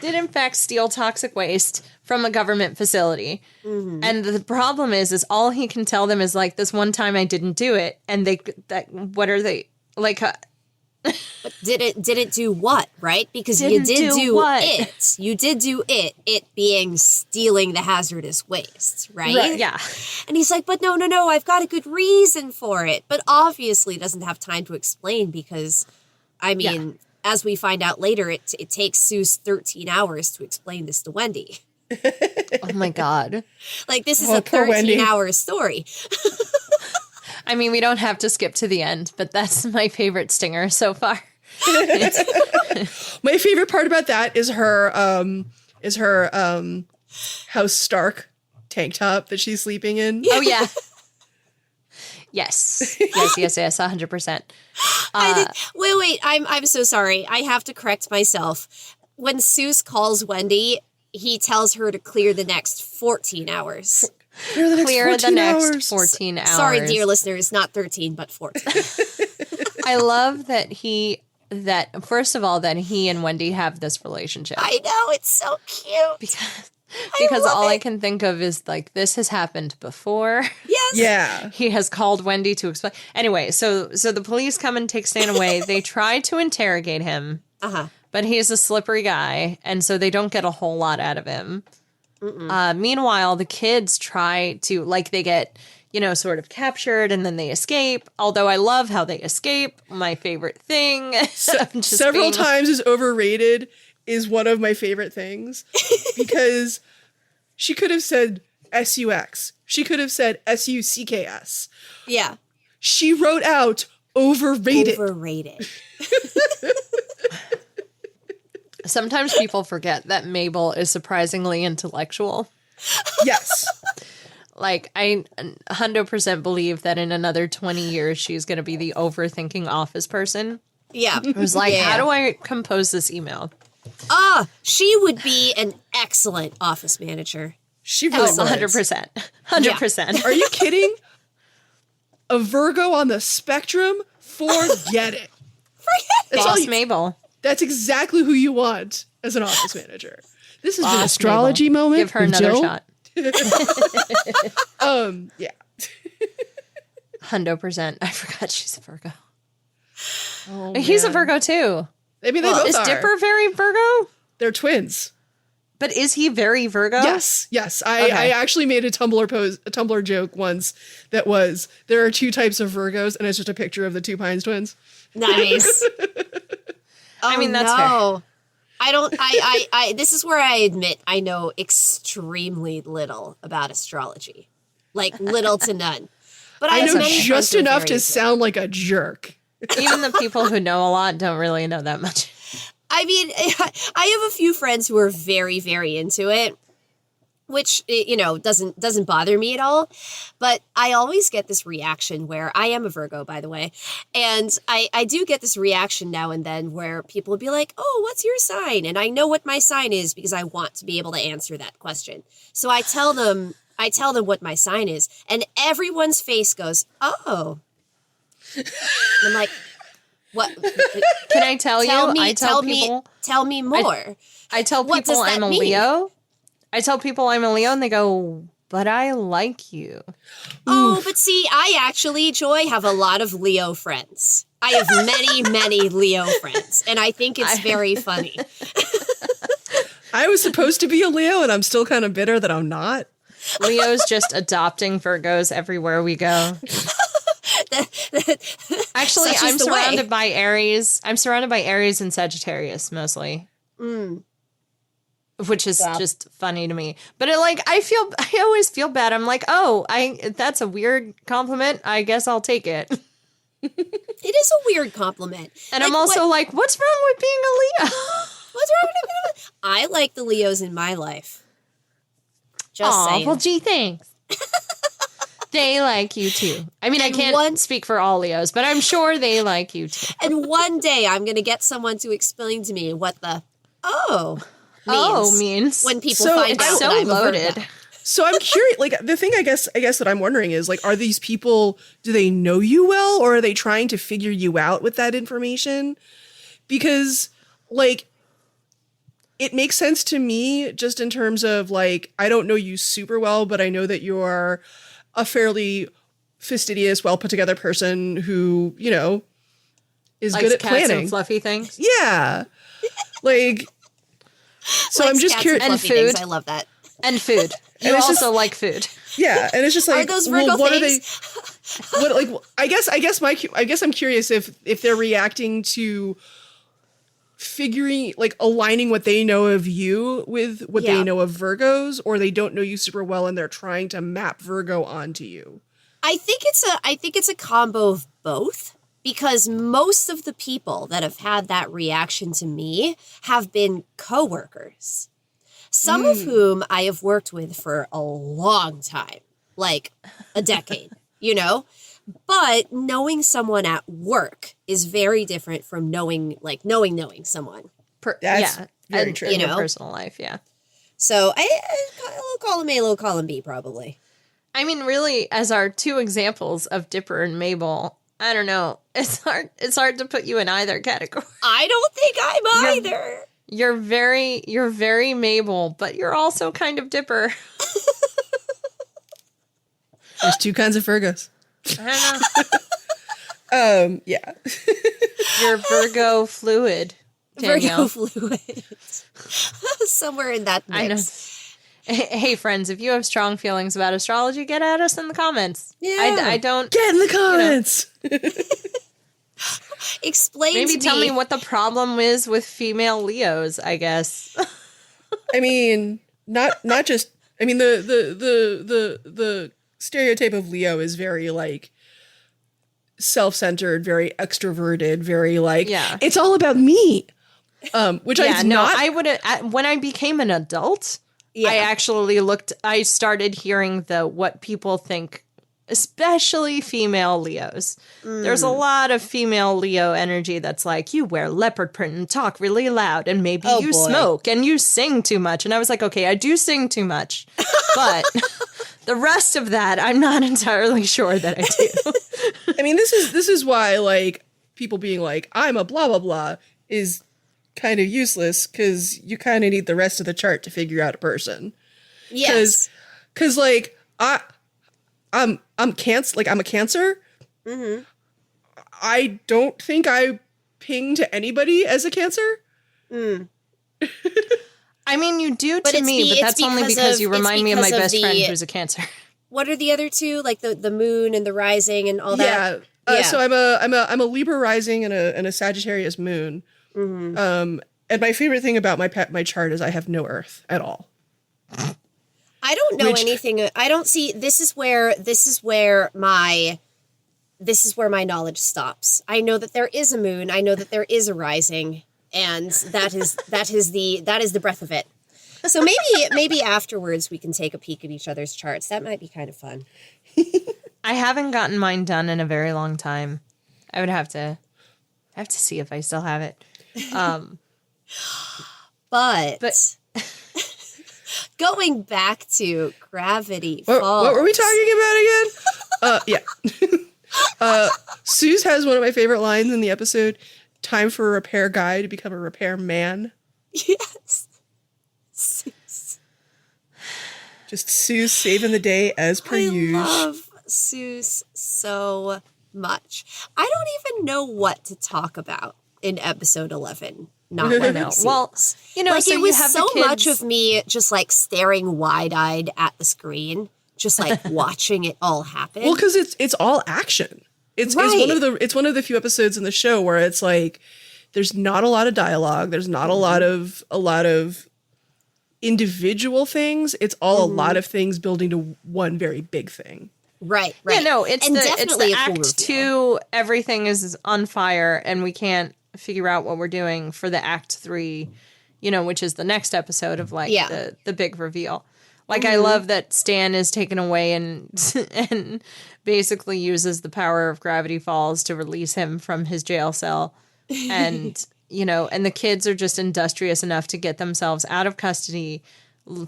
Speaker 1: did in fact steal toxic waste from a government facility.
Speaker 2: Mm-hmm.
Speaker 1: And the problem is all he can tell them is like, this one time I didn't do it. And what are they like?
Speaker 2: But did it do what, right? Because you
Speaker 1: Didn't
Speaker 2: did
Speaker 1: do
Speaker 2: do
Speaker 1: what?
Speaker 2: it. You did do it. It being stealing the hazardous waste, right?
Speaker 1: Yeah.
Speaker 2: And he's like, but no, I've got a good reason for it. But obviously doesn't have time to explain because, I mean, as we find out later, it takes Seuss 13 hours to explain this to Wendy.
Speaker 1: Oh my God.
Speaker 2: Like, this is a 13-hour story.
Speaker 1: I mean, we don't have to skip to the end, but that's my favorite stinger so far.
Speaker 3: My favorite part about that is her House Stark tank top that she's sleeping in.
Speaker 1: Oh yeah. Yes, 100%.
Speaker 2: Wait, I'm so sorry. I have to correct myself. When Seuss calls Wendy, he tells her to clear the next 14 hours.
Speaker 1: Clear the next 14 hours.
Speaker 2: Sorry, dear listeners, not 13, but 14.
Speaker 1: I love that first of all, that he and Wendy have this relationship.
Speaker 2: I know, it's so cute.
Speaker 1: Because all I can think of is like, this has happened before.
Speaker 2: Yes.
Speaker 3: Yeah.
Speaker 1: He has called Wendy to explain. Anyway, so the police come and take Stan away. They try to interrogate him, but he's a slippery guy, and so they don't get a whole lot out of him. Meanwhile, the kids try to, like, they get, sort of captured and then they escape. Although I love how they escape. My favorite thing.
Speaker 3: Several times is overrated is one of my favorite things because she could have said SUX. She could have said SUCKS.
Speaker 2: Yeah.
Speaker 3: She wrote out overrated.
Speaker 2: Overrated.
Speaker 1: Sometimes people forget that Mabel is surprisingly intellectual.
Speaker 3: Yes.
Speaker 1: Like, I 100% believe that in another 20 years, she's going to be the overthinking office person.
Speaker 2: Yeah.
Speaker 1: Who's like, how do I compose this email?
Speaker 2: She would be an excellent office manager.
Speaker 3: She really was.
Speaker 1: 100%. 100%.
Speaker 3: Are you kidding? A Virgo on the spectrum? Forget it.
Speaker 1: Boss Mabel.
Speaker 3: That's exactly who you want as an office manager. This has been
Speaker 1: Boss
Speaker 3: astrology
Speaker 1: Mabel.
Speaker 3: moment.
Speaker 1: Give her another
Speaker 3: Jill.
Speaker 1: shot.
Speaker 3: Yeah.
Speaker 1: 100%. I forgot she's a Virgo.
Speaker 3: Oh,
Speaker 1: He's a
Speaker 3: man.
Speaker 1: Virgo too.
Speaker 3: Maybe they both
Speaker 1: Is
Speaker 3: are.
Speaker 1: Dipper very Virgo?
Speaker 3: They're twins.
Speaker 1: But is he very Virgo?
Speaker 3: Yes. I actually made a Tumblr joke once that was, there are two types of Virgos, and it's just a picture of the Two Pines twins.
Speaker 2: Nice.
Speaker 1: I mean, that's fair.
Speaker 2: I this is where I admit I know extremely little about astrology. Like, little to none. But
Speaker 3: I know
Speaker 2: many
Speaker 3: just
Speaker 2: friends who are
Speaker 3: enough
Speaker 2: very
Speaker 3: to
Speaker 2: into it.
Speaker 3: sound like a jerk.
Speaker 1: Even the people who know a lot don't really know that much.
Speaker 2: I mean, I have a few friends who are very, very into it, which, doesn't bother me at all. But I always get this reaction where I am a Virgo, by the way. And I do get this reaction now and then where people will be like, oh, what's your sign? And I know what my sign is because I want to be able to answer that question. So I tell them what my sign is. And everyone's face goes, oh. And I'm like, what?
Speaker 1: Can I tell you? I tell people.
Speaker 2: Tell me more.
Speaker 1: I tell
Speaker 2: What
Speaker 1: people
Speaker 2: does that
Speaker 1: I'm a
Speaker 2: mean?
Speaker 1: Leo. I tell people I'm a Leo, and they go, "But I like you."
Speaker 2: Oh, but see, I actually, Joy, have a lot of Leo friends. I have many, many Leo friends, and I think it's very funny.
Speaker 3: I was supposed to be a Leo, and I'm still kind of bitter that I'm not.
Speaker 1: Leo's just adopting Virgos everywhere we go. Actually,
Speaker 2: Such is
Speaker 1: I'm
Speaker 2: the
Speaker 1: surrounded
Speaker 2: way.
Speaker 1: by Aries. I'm surrounded by Aries and Sagittarius mostly. Which is just funny to me. But I always feel bad. I'm like, that's a weird compliment. I guess I'll take it.
Speaker 2: It is a weird compliment.
Speaker 1: And I'm also like, what's wrong with being a Leo?
Speaker 2: What's wrong with it? I like the Leos in my life. Just saying.
Speaker 1: Well, gee, thanks. They like you too. I mean,
Speaker 2: And
Speaker 1: I can't speak for all Leos, but I'm sure they like you too.
Speaker 2: And one day I'm going to get someone to explain to me what the means
Speaker 1: Means
Speaker 2: when people
Speaker 3: So
Speaker 2: find
Speaker 3: it's
Speaker 2: out
Speaker 1: so
Speaker 2: that I'm
Speaker 1: loaded.
Speaker 2: a Virgo.
Speaker 3: So I'm curious, like, the thing I guess that I'm wondering is, like, are these people, do they know you well, or are they trying to figure you out with that information? Because, like, it makes sense to me just in terms of like, I don't know you super well, but I know that you're a fairly fastidious, well put together person who, you know, is
Speaker 1: Likes
Speaker 3: good at
Speaker 1: cats
Speaker 3: planning.
Speaker 1: and fluffy things.
Speaker 3: Yeah. Like, so I'm just curious.
Speaker 2: And
Speaker 1: food.
Speaker 2: I love that.
Speaker 1: And food. You
Speaker 3: it's
Speaker 1: also
Speaker 3: just-
Speaker 1: like food.
Speaker 3: Yeah, and it's just like,
Speaker 2: Are those Virgo
Speaker 3: what
Speaker 2: things?
Speaker 3: are they? What like? I guess I'm curious if they're reacting to figuring like aligning what they know of you with what they know of Virgos, or they don't know you super well and they're trying to map Virgo onto you.
Speaker 2: I think it's a combo of both, because most of the people that have had that reaction to me have been coworkers. Some of whom I have worked with for a long time, like a decade, you know? But knowing someone at work is very different from knowing someone.
Speaker 3: That's very
Speaker 1: and
Speaker 3: true.
Speaker 1: In
Speaker 2: You
Speaker 1: your
Speaker 2: know?
Speaker 1: personal life, yeah.
Speaker 2: So low column A, low column B, probably.
Speaker 1: I mean, really, as our two examples of Dipper and Mabel, I don't know. It's hard to put you in either category.
Speaker 2: I don't think I'm either.
Speaker 1: You're very Mabel, but you're also kind of Dipper.
Speaker 3: There's two kinds of Virgos.
Speaker 1: I don't know.
Speaker 3: Yeah.
Speaker 1: You're Virgo fluid, Danielle.
Speaker 2: Virgo fluid. Somewhere in that mix.
Speaker 1: I know. Hey, friends, if you have strong feelings about astrology, get at us in the comments.
Speaker 2: Yeah.
Speaker 1: I don't...
Speaker 3: Get in the comments.
Speaker 2: Explain
Speaker 1: Maybe
Speaker 2: to
Speaker 1: tell me what the problem is with female Leos, I guess.
Speaker 3: I mean, not just. I mean, the stereotype of Leo is very like self-centered, very extroverted, very like it's all about me. Which
Speaker 1: I would when I became an adult. I actually I started hearing what people think, especially female Leos. There's a lot of female Leo energy that's like, you wear leopard print and talk really loud, and maybe you smoke and you sing too much. And I was like, okay, I do sing too much, but the rest of that, I'm not entirely sure that I do.
Speaker 3: I mean, this is why like people being like, I'm a blah blah blah is kind of useless, because you kind of need the rest of the chart to figure out a person.
Speaker 2: Yes.
Speaker 3: Because like I'm Cancer. Like I'm a Cancer.
Speaker 2: Mm-hmm.
Speaker 3: I don't think I ping to anybody as a Cancer.
Speaker 2: Mm.
Speaker 1: I mean, you do
Speaker 2: But
Speaker 1: to me, but that's only because you remind me of my best friend who's a Cancer.
Speaker 2: What are the other two? Like the moon and the rising and all that?
Speaker 3: Yeah. So I'm a Libra rising and a Sagittarius moon.
Speaker 2: Mm-hmm.
Speaker 3: And my favorite thing about my chart is I have no Earth at all.
Speaker 2: I don't know anything. I don't see. This is where my knowledge stops. I know that there is a moon. I know that there is a rising, and that is the breadth of it. So maybe afterwards we can take a peek at each other's charts. That might be kind of fun.
Speaker 1: I haven't gotten mine done in a very long time. I would have to see if I still have it.
Speaker 2: But going back to Gravity Falls.
Speaker 3: What were we talking about again? Yeah. Suze has one of my favorite lines in the episode. Time for a repair guy to become a repair man.
Speaker 2: Yes.
Speaker 3: Just Suze saving the day as per usual.
Speaker 2: I love Suze so much. I don't even know what to talk about in episode 11. Not what I've seen.
Speaker 1: Well,
Speaker 2: like
Speaker 1: so
Speaker 2: it was
Speaker 1: you have
Speaker 2: so
Speaker 1: the kids.
Speaker 2: much of me just like staring wide-eyed at the screen, just like watching it all happen.
Speaker 3: Well, because it's all action. It's one of the few episodes in the show where it's like there's not a lot of dialogue. There's not a lot of individual things. It's all a lot of things building to one very big thing.
Speaker 2: Right.
Speaker 1: Yeah, no, it's
Speaker 2: definitely
Speaker 1: the
Speaker 2: a cool
Speaker 1: act
Speaker 2: reveal.
Speaker 1: 2, everything is on fire, and we can't figure out what we're doing for the act 3, which is the next episode of the big reveal. Like, I love that Stan is taken away and basically uses the power of Gravity Falls to release him from his jail cell. And, and the kids are just industrious enough to get themselves out of custody,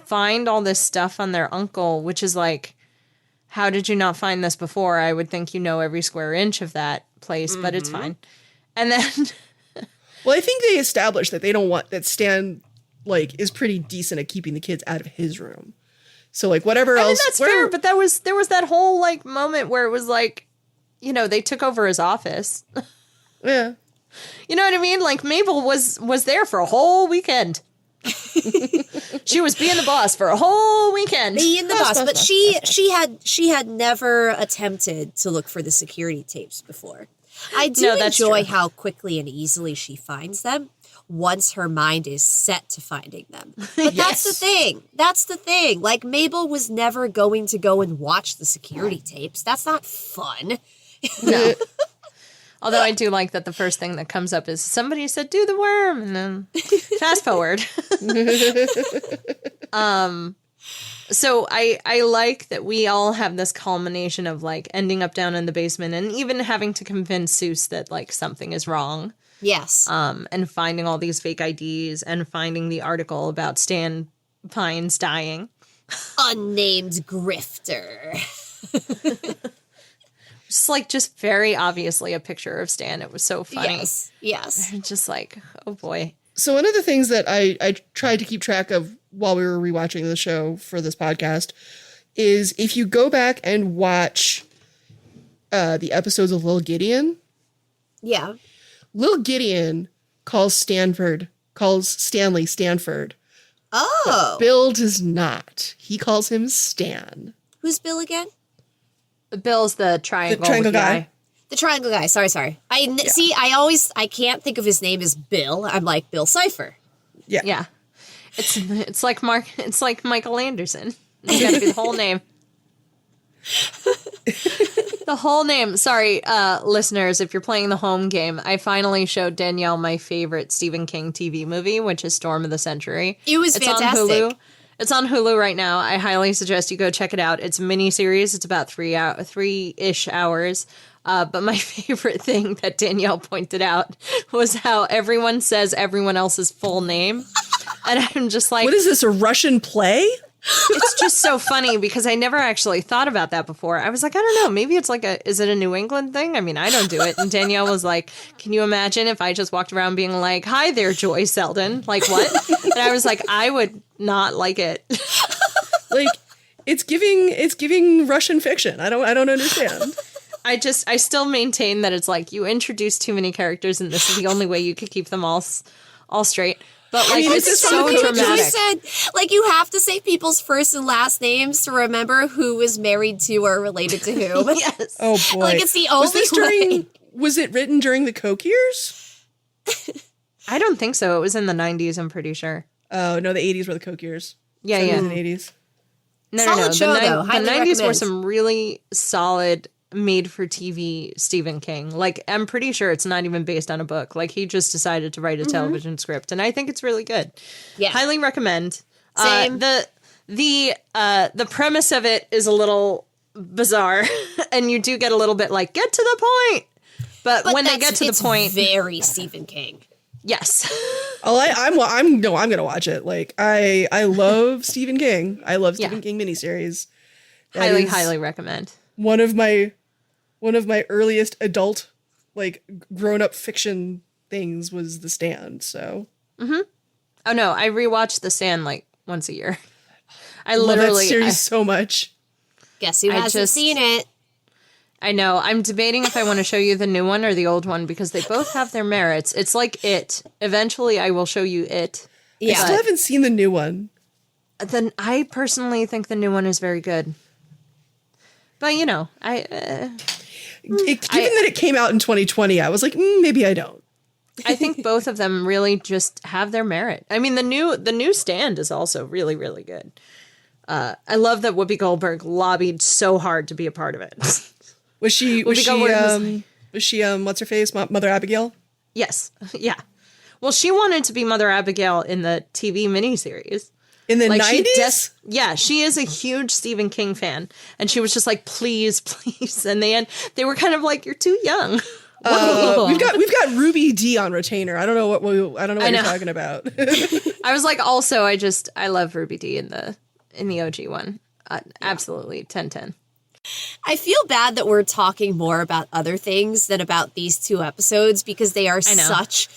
Speaker 1: find all this stuff on their uncle, which is like, how did you not find this before? I would think every square inch of that place, but it's fine. And then...
Speaker 3: Well, I think they established that they don't want that Stan like is pretty decent at keeping the kids out of his room. So like whatever else.
Speaker 1: I mean, that's fair, but there was that whole like moment where it was like, you know, they took over his office.
Speaker 3: Yeah.
Speaker 1: You know what I mean? Like Mabel was there for a whole weekend. She was being the boss for a whole weekend.
Speaker 2: Being the boss, but she had never attempted to look for the security tapes before. I do enjoy how quickly and easily she finds them once her mind is set to finding them. But that's the thing. That's the thing. Like Mabel was never going to go and watch the security tapes. That's not fun.
Speaker 1: No. Although I do like that the first thing that comes up is somebody said, do the worm. And then fast forward. So I like that we all have this culmination of like ending up down in the basement and even having to convince Seuss that like something is wrong.
Speaker 2: Yes.
Speaker 1: And finding all these fake IDs and finding the article about Stan Pines dying.
Speaker 2: Unnamed grifter.
Speaker 1: Just very obviously a picture of Stan. It was so funny.
Speaker 2: Yes.
Speaker 1: Just like, oh boy.
Speaker 3: So one of the things that I tried to keep track of while we were rewatching the show for this podcast is if you go back and watch the episodes of Lil Gideon.
Speaker 2: Yeah.
Speaker 3: Lil Gideon calls Stanley Stanford.
Speaker 2: Oh.
Speaker 3: But Bill does not. He calls him Stan.
Speaker 2: Who's Bill again?
Speaker 1: Bill's the triangle
Speaker 3: guy.
Speaker 2: The triangle guy. Sorry. I can't think of his name as Bill. I'm like Bill Cipher.
Speaker 1: Yeah. It's like Michael Anderson. It's got to be the whole name. The whole name. Sorry, listeners, if you're playing the home game, I finally showed Danielle my favorite Stephen King TV movie, which is Storm of the Century.
Speaker 2: It was fantastic.
Speaker 1: On Hulu. It's on Hulu right now. I highly suggest you go check it out. It's a mini-series. It's about 3-ish hours. But my favorite thing that Danielle pointed out was how everyone says everyone else's full name. And I'm just like...
Speaker 3: What is this, a Russian play?
Speaker 1: It's just so funny because I never actually thought about that before. I was like, I don't know, maybe it's like is it a New England thing? I mean, I don't do it. And Danielle was like, can you imagine if I just walked around being like, hi there, Joy Selden? Like, what? And I was like, I would not like it.
Speaker 3: Like, it's giving Russian fiction. I don't understand.
Speaker 1: I still maintain that it's like you introduce too many characters and this is the only way you could keep them all straight. But like, it's so dramatic.
Speaker 2: Said, like, you have to say people's first and last names to remember who is married to or related to whom.
Speaker 1: Yes.
Speaker 3: Oh boy.
Speaker 2: Like, it's the only way.
Speaker 3: Was it written during the Coke years?
Speaker 1: I don't think so. It was in the 90s, I'm pretty sure.
Speaker 3: Oh, no, the 80s were the Coke years.
Speaker 1: Yeah.
Speaker 3: And 80s.
Speaker 1: No.
Speaker 2: Solid show, though.
Speaker 1: The 90s were some really solid made-for-TV Stephen King. Like, I'm pretty sure it's not even based on a book. Like, he just decided to write a television script, and I think it's really good.
Speaker 2: Yeah.
Speaker 1: Highly recommend.
Speaker 2: Same.
Speaker 1: The premise of it is a little bizarre, and you do get a little bit like, get to the point! But when they get to the point...
Speaker 2: very Stephen King.
Speaker 1: Yes.
Speaker 3: I'm gonna watch it. Like, I love Stephen King. I love Stephen King miniseries.
Speaker 1: Highly recommend.
Speaker 3: One of my earliest adult, like, grown-up fiction things was The Stand, so.
Speaker 1: Mm-hmm. Oh, no, I rewatch The Stand, like, once a year. I
Speaker 3: love
Speaker 1: literally...
Speaker 3: that series so much.
Speaker 2: Guess who hasn't seen it?
Speaker 1: I know. I'm debating if I want to show you the new one or the old one, because they both have their merits. It's like It. Eventually, I will show you It.
Speaker 3: Yeah. I still haven't seen the new one.
Speaker 1: Then I personally think the new one is very good. But, you know,
Speaker 3: given that it came out in 2020, I was like, maybe I don't.
Speaker 1: I think both of them really just have their merit. I mean, the new Stand is also really, really good. I love that Whoopi Goldberg lobbied so hard to be a part of it.
Speaker 3: Was she what's her face? Mother Abigail?
Speaker 1: Yes. Yeah. Well, she wanted to be Mother Abigail in the TV miniseries.
Speaker 3: In the 90s?
Speaker 1: Yeah, she is a huge Stephen King fan. And she was just like, please, please. And they were kind of like, you're too young.
Speaker 3: We've got Ruby D on retainer. I don't know what you're talking about.
Speaker 1: I was like, also, I love Ruby D in the OG one. Absolutely 10/10.
Speaker 2: I feel bad that we're talking more about other things than about these two episodes because they are such...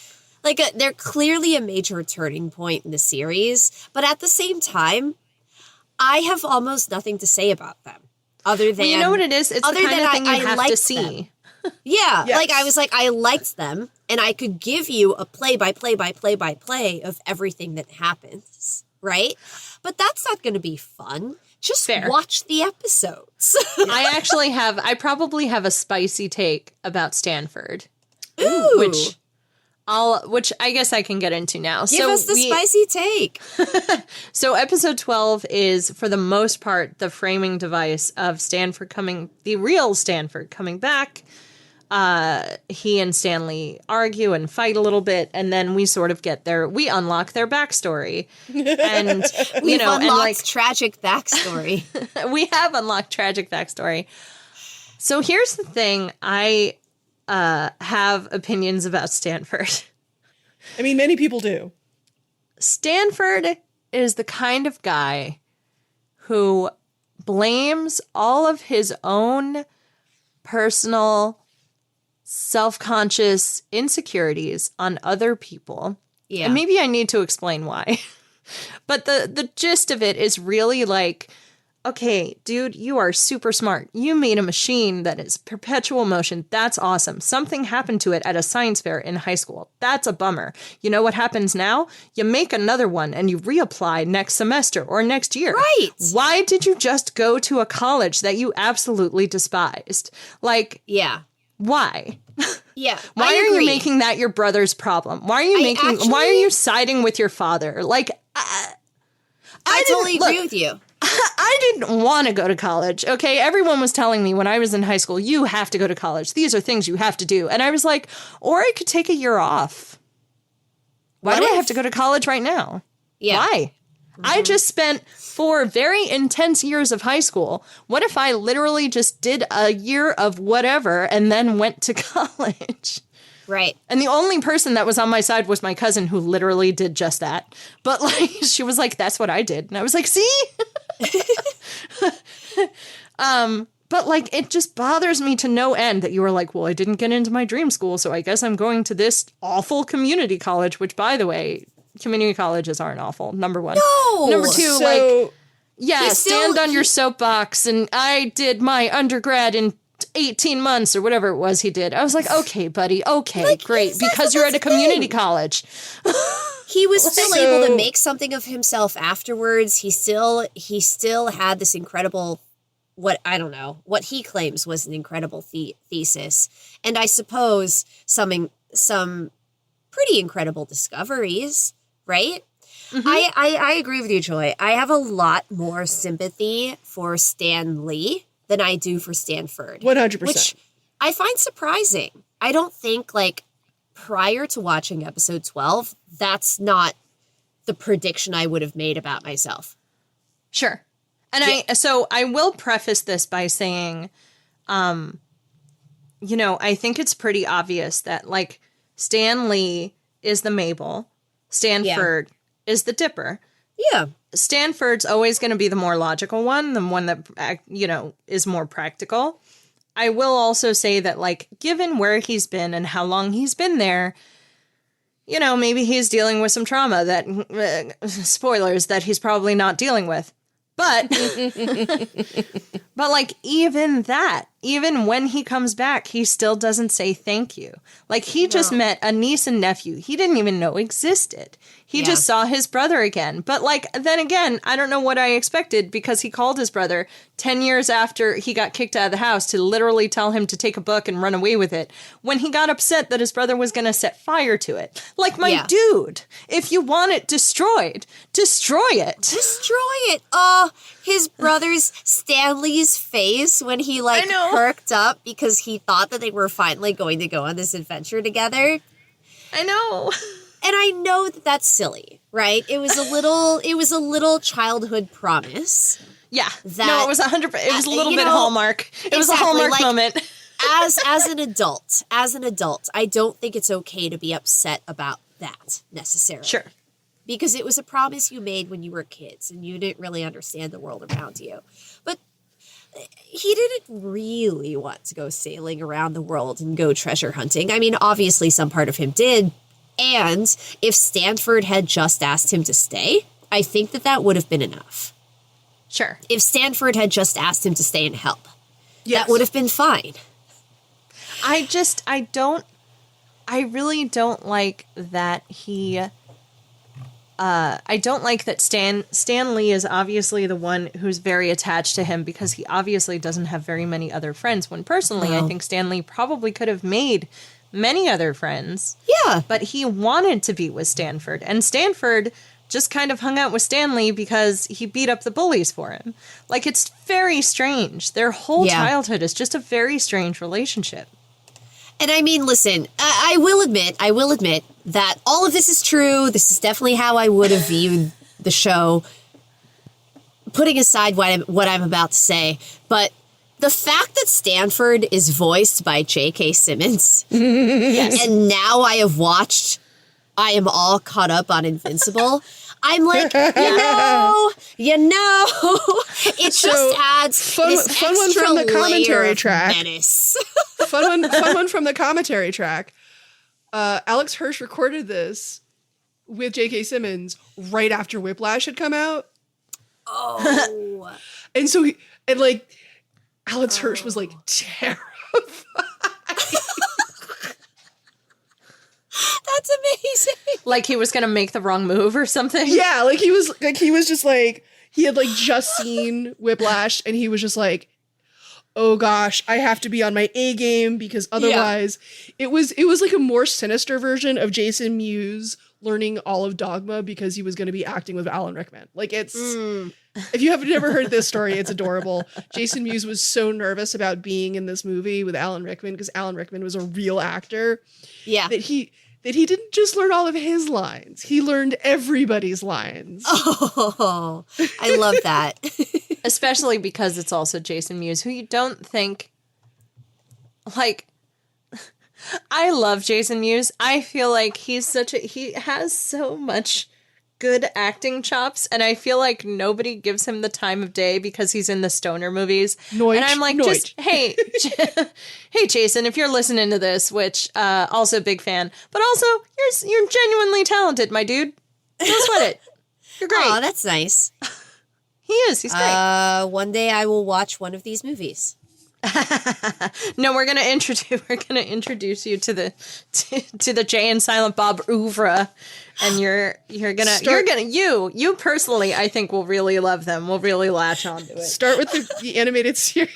Speaker 2: Like, they're clearly a major turning point in the series, but at the same time, I have almost nothing to say about them. Other than,
Speaker 1: well, you know what it is? It's the kind of thing you have to see.
Speaker 2: Them. Yeah,
Speaker 3: Yes.
Speaker 2: like I was like, I liked them, and I could give you a play-by-play of everything that happens, right? But that's not going to be fun. Just
Speaker 1: Fair.
Speaker 2: watch the episodes.
Speaker 1: I probably have a spicy take about Stanford.
Speaker 2: Ooh.
Speaker 1: Which I guess I can get into now.
Speaker 2: Give us the spicy take.
Speaker 1: So episode 12 is, for the most part, the framing device of the real Stanford coming back. He and Stanley argue and fight a little bit, and then we sort of we unlock their backstory. And,
Speaker 2: We've unlocked tragic backstory.
Speaker 1: We have unlocked tragic backstory. So here's the thing. I have opinions about Stanford.
Speaker 3: I mean, many people do.
Speaker 1: Stanford is the kind of guy who blames all of his own personal, self-conscious insecurities on other people.
Speaker 2: Yeah.
Speaker 1: And maybe I need to explain why. But the gist of it is really like, okay, dude, you are super smart. You made a machine that is perpetual motion. That's awesome. Something happened to it at a science fair in high school. That's a bummer. You know what happens now? You make another one and you reapply next semester or next year.
Speaker 2: Right.
Speaker 1: Why did you just go to a college that you absolutely despised? Like,
Speaker 2: Yeah.
Speaker 1: why?
Speaker 2: Yeah.
Speaker 1: Why
Speaker 2: I
Speaker 1: are
Speaker 2: agree.
Speaker 1: you making that your brother's problem? Why are you why are you siding with your father? Like,
Speaker 2: I totally agree with you.
Speaker 1: I didn't want to go to college, okay? Everyone was telling me when I was in high school, you have to go to college. These are things you have to do. And I was like, or I could take a year off. Why do I have to go to college right now?
Speaker 2: Yeah.
Speaker 1: Why? I just spent 4 very intense years of high school. What if I literally just did a year of whatever and then went to college?
Speaker 2: Right.
Speaker 1: And the only person that was on my side was my cousin, who literally did just that. But like, she was like, that's what I did. And I was like, see? But like, it just bothers me to no end that you were like, well, I didn't get into my dream school, so I guess I'm going to this awful community college, which, by the way, community colleges aren't awful. Number one.
Speaker 2: No.
Speaker 1: Number two,
Speaker 3: So,
Speaker 1: like, yeah, stand on your soapbox. And I did my undergrad in 18 months or whatever it was he did. I was like, okay, buddy. Okay,
Speaker 2: Like,
Speaker 1: great.
Speaker 2: exactly,
Speaker 1: Because you're at a
Speaker 2: that's the
Speaker 1: community
Speaker 2: thing.
Speaker 1: college.
Speaker 2: He was still
Speaker 3: So-
Speaker 2: able to make something of himself afterwards. He still had this incredible, what he claims was an incredible thesis, and I suppose some pretty incredible discoveries. Right?
Speaker 1: Mm-hmm.
Speaker 2: I agree with you, Joy. I have a lot more sympathy for Stan Lee than I do for Stanford.
Speaker 3: 100%.
Speaker 2: Which I find surprising. I don't think, like, prior to watching episode 12, that's not the prediction I would have made about myself.
Speaker 1: Sure. And I will preface this by saying, I think it's pretty obvious that, like, Stan Lee is the Mabel, Stanford is the Dipper.
Speaker 2: Yeah.
Speaker 1: Stanford's always going to be the more logical one, the one that, is more practical. I will also say that, like, given where he's been and how long he's been there, maybe he's dealing with some trauma that, spoilers, that he's probably not dealing with. But, but like, even when he comes back, he still doesn't say thank you. Like, he just met a niece and nephew he didn't even know existed. He just saw his brother again. But, like, then again, I don't know what I expected, because he called his brother 10 years after he got kicked out of the house to literally tell him to take a book and run away with it, when he got upset that his brother was going to set fire to it. Like, my dude, if you want it destroyed, destroy it.
Speaker 2: Destroy it. His brother's Stanley's face when he, like, perked up because he thought that they were finally going to go on this adventure together.
Speaker 1: I know.
Speaker 2: And I know that that's silly, right? It was a little childhood promise.
Speaker 1: Yeah.
Speaker 2: That,
Speaker 1: it was 100%. It was a little bit Hallmark. It was a Hallmark moment.
Speaker 2: as an adult, I don't think it's okay to be upset about that necessarily.
Speaker 1: Sure.
Speaker 2: Because it was a promise you made when you were kids and you didn't really understand the world around you. But he didn't really want to go sailing around the world and go treasure hunting. I mean, obviously some part of him did, And if Stanford had just asked him to stay, I think that would have been enough.
Speaker 1: Sure.
Speaker 2: If Stanford had just asked him to stay and help,
Speaker 3: Yes.
Speaker 2: that would have been fine.
Speaker 1: I really don't like that I don't like that Stan Lee is obviously the one who's very attached to him because he obviously doesn't have very many other friends. When personally, I think Stan Lee probably could have made many other friends.
Speaker 2: Yeah.
Speaker 1: But he wanted to be with Stanford. And Stanford just kind of hung out with Stan Lee because he beat up the bullies for him. Like, it's very strange. Their whole childhood is just a very strange relationship.
Speaker 2: And I mean, listen, I will admit that all of this is true. This is definitely how I would have viewed the show, putting aside what I'm about to say. But the fact that Stanford is voiced by J.K. Simmons, and now I am all caught up on Invincible. I'm like, you know, it just adds this
Speaker 3: fun one
Speaker 2: extra
Speaker 3: from the commentary
Speaker 2: layer of
Speaker 3: track.
Speaker 2: menace.
Speaker 3: fun one from the commentary track. Alex Hirsch recorded this with J.K. Simmons right after Whiplash had come out.
Speaker 2: Oh.
Speaker 3: And so Alex Hirsch was like terrified.
Speaker 2: That's amazing.
Speaker 1: Like he was going to make the wrong move or something.
Speaker 3: Yeah, he was just like, he had just seen Whiplash and he was just like, oh gosh, I have to be on my A game because otherwise it was like a more sinister version of Jason Mewes learning all of Dogma because he was going to be acting with Alan Rickman. If you have never heard this story, it's adorable. Jason Mewes was so nervous about being in this movie with Alan Rickman because Alan Rickman was a real actor.
Speaker 2: Yeah.
Speaker 3: That he didn't just learn all of his lines. He learned everybody's lines.
Speaker 2: Oh, I love that.
Speaker 1: Especially because it's also Jason Mewes, who you don't think, I love Jason Mewes. I feel like he has so much good acting chops, and I feel like nobody gives him the time of day because he's in the stoner movies. And I'm like, hey, Jason, if you're listening to this, which also big fan, but also you're genuinely talented, my dude. Don't sweat it. You're great.
Speaker 2: Oh, that's nice.
Speaker 1: He is. He's great.
Speaker 2: One day I will watch one of these movies.
Speaker 1: No, we're gonna introduce you to the Jay and Silent Bob oeuvre, and you personally, I think, will really love them. Will really latch onto it.
Speaker 3: Start with the animated series.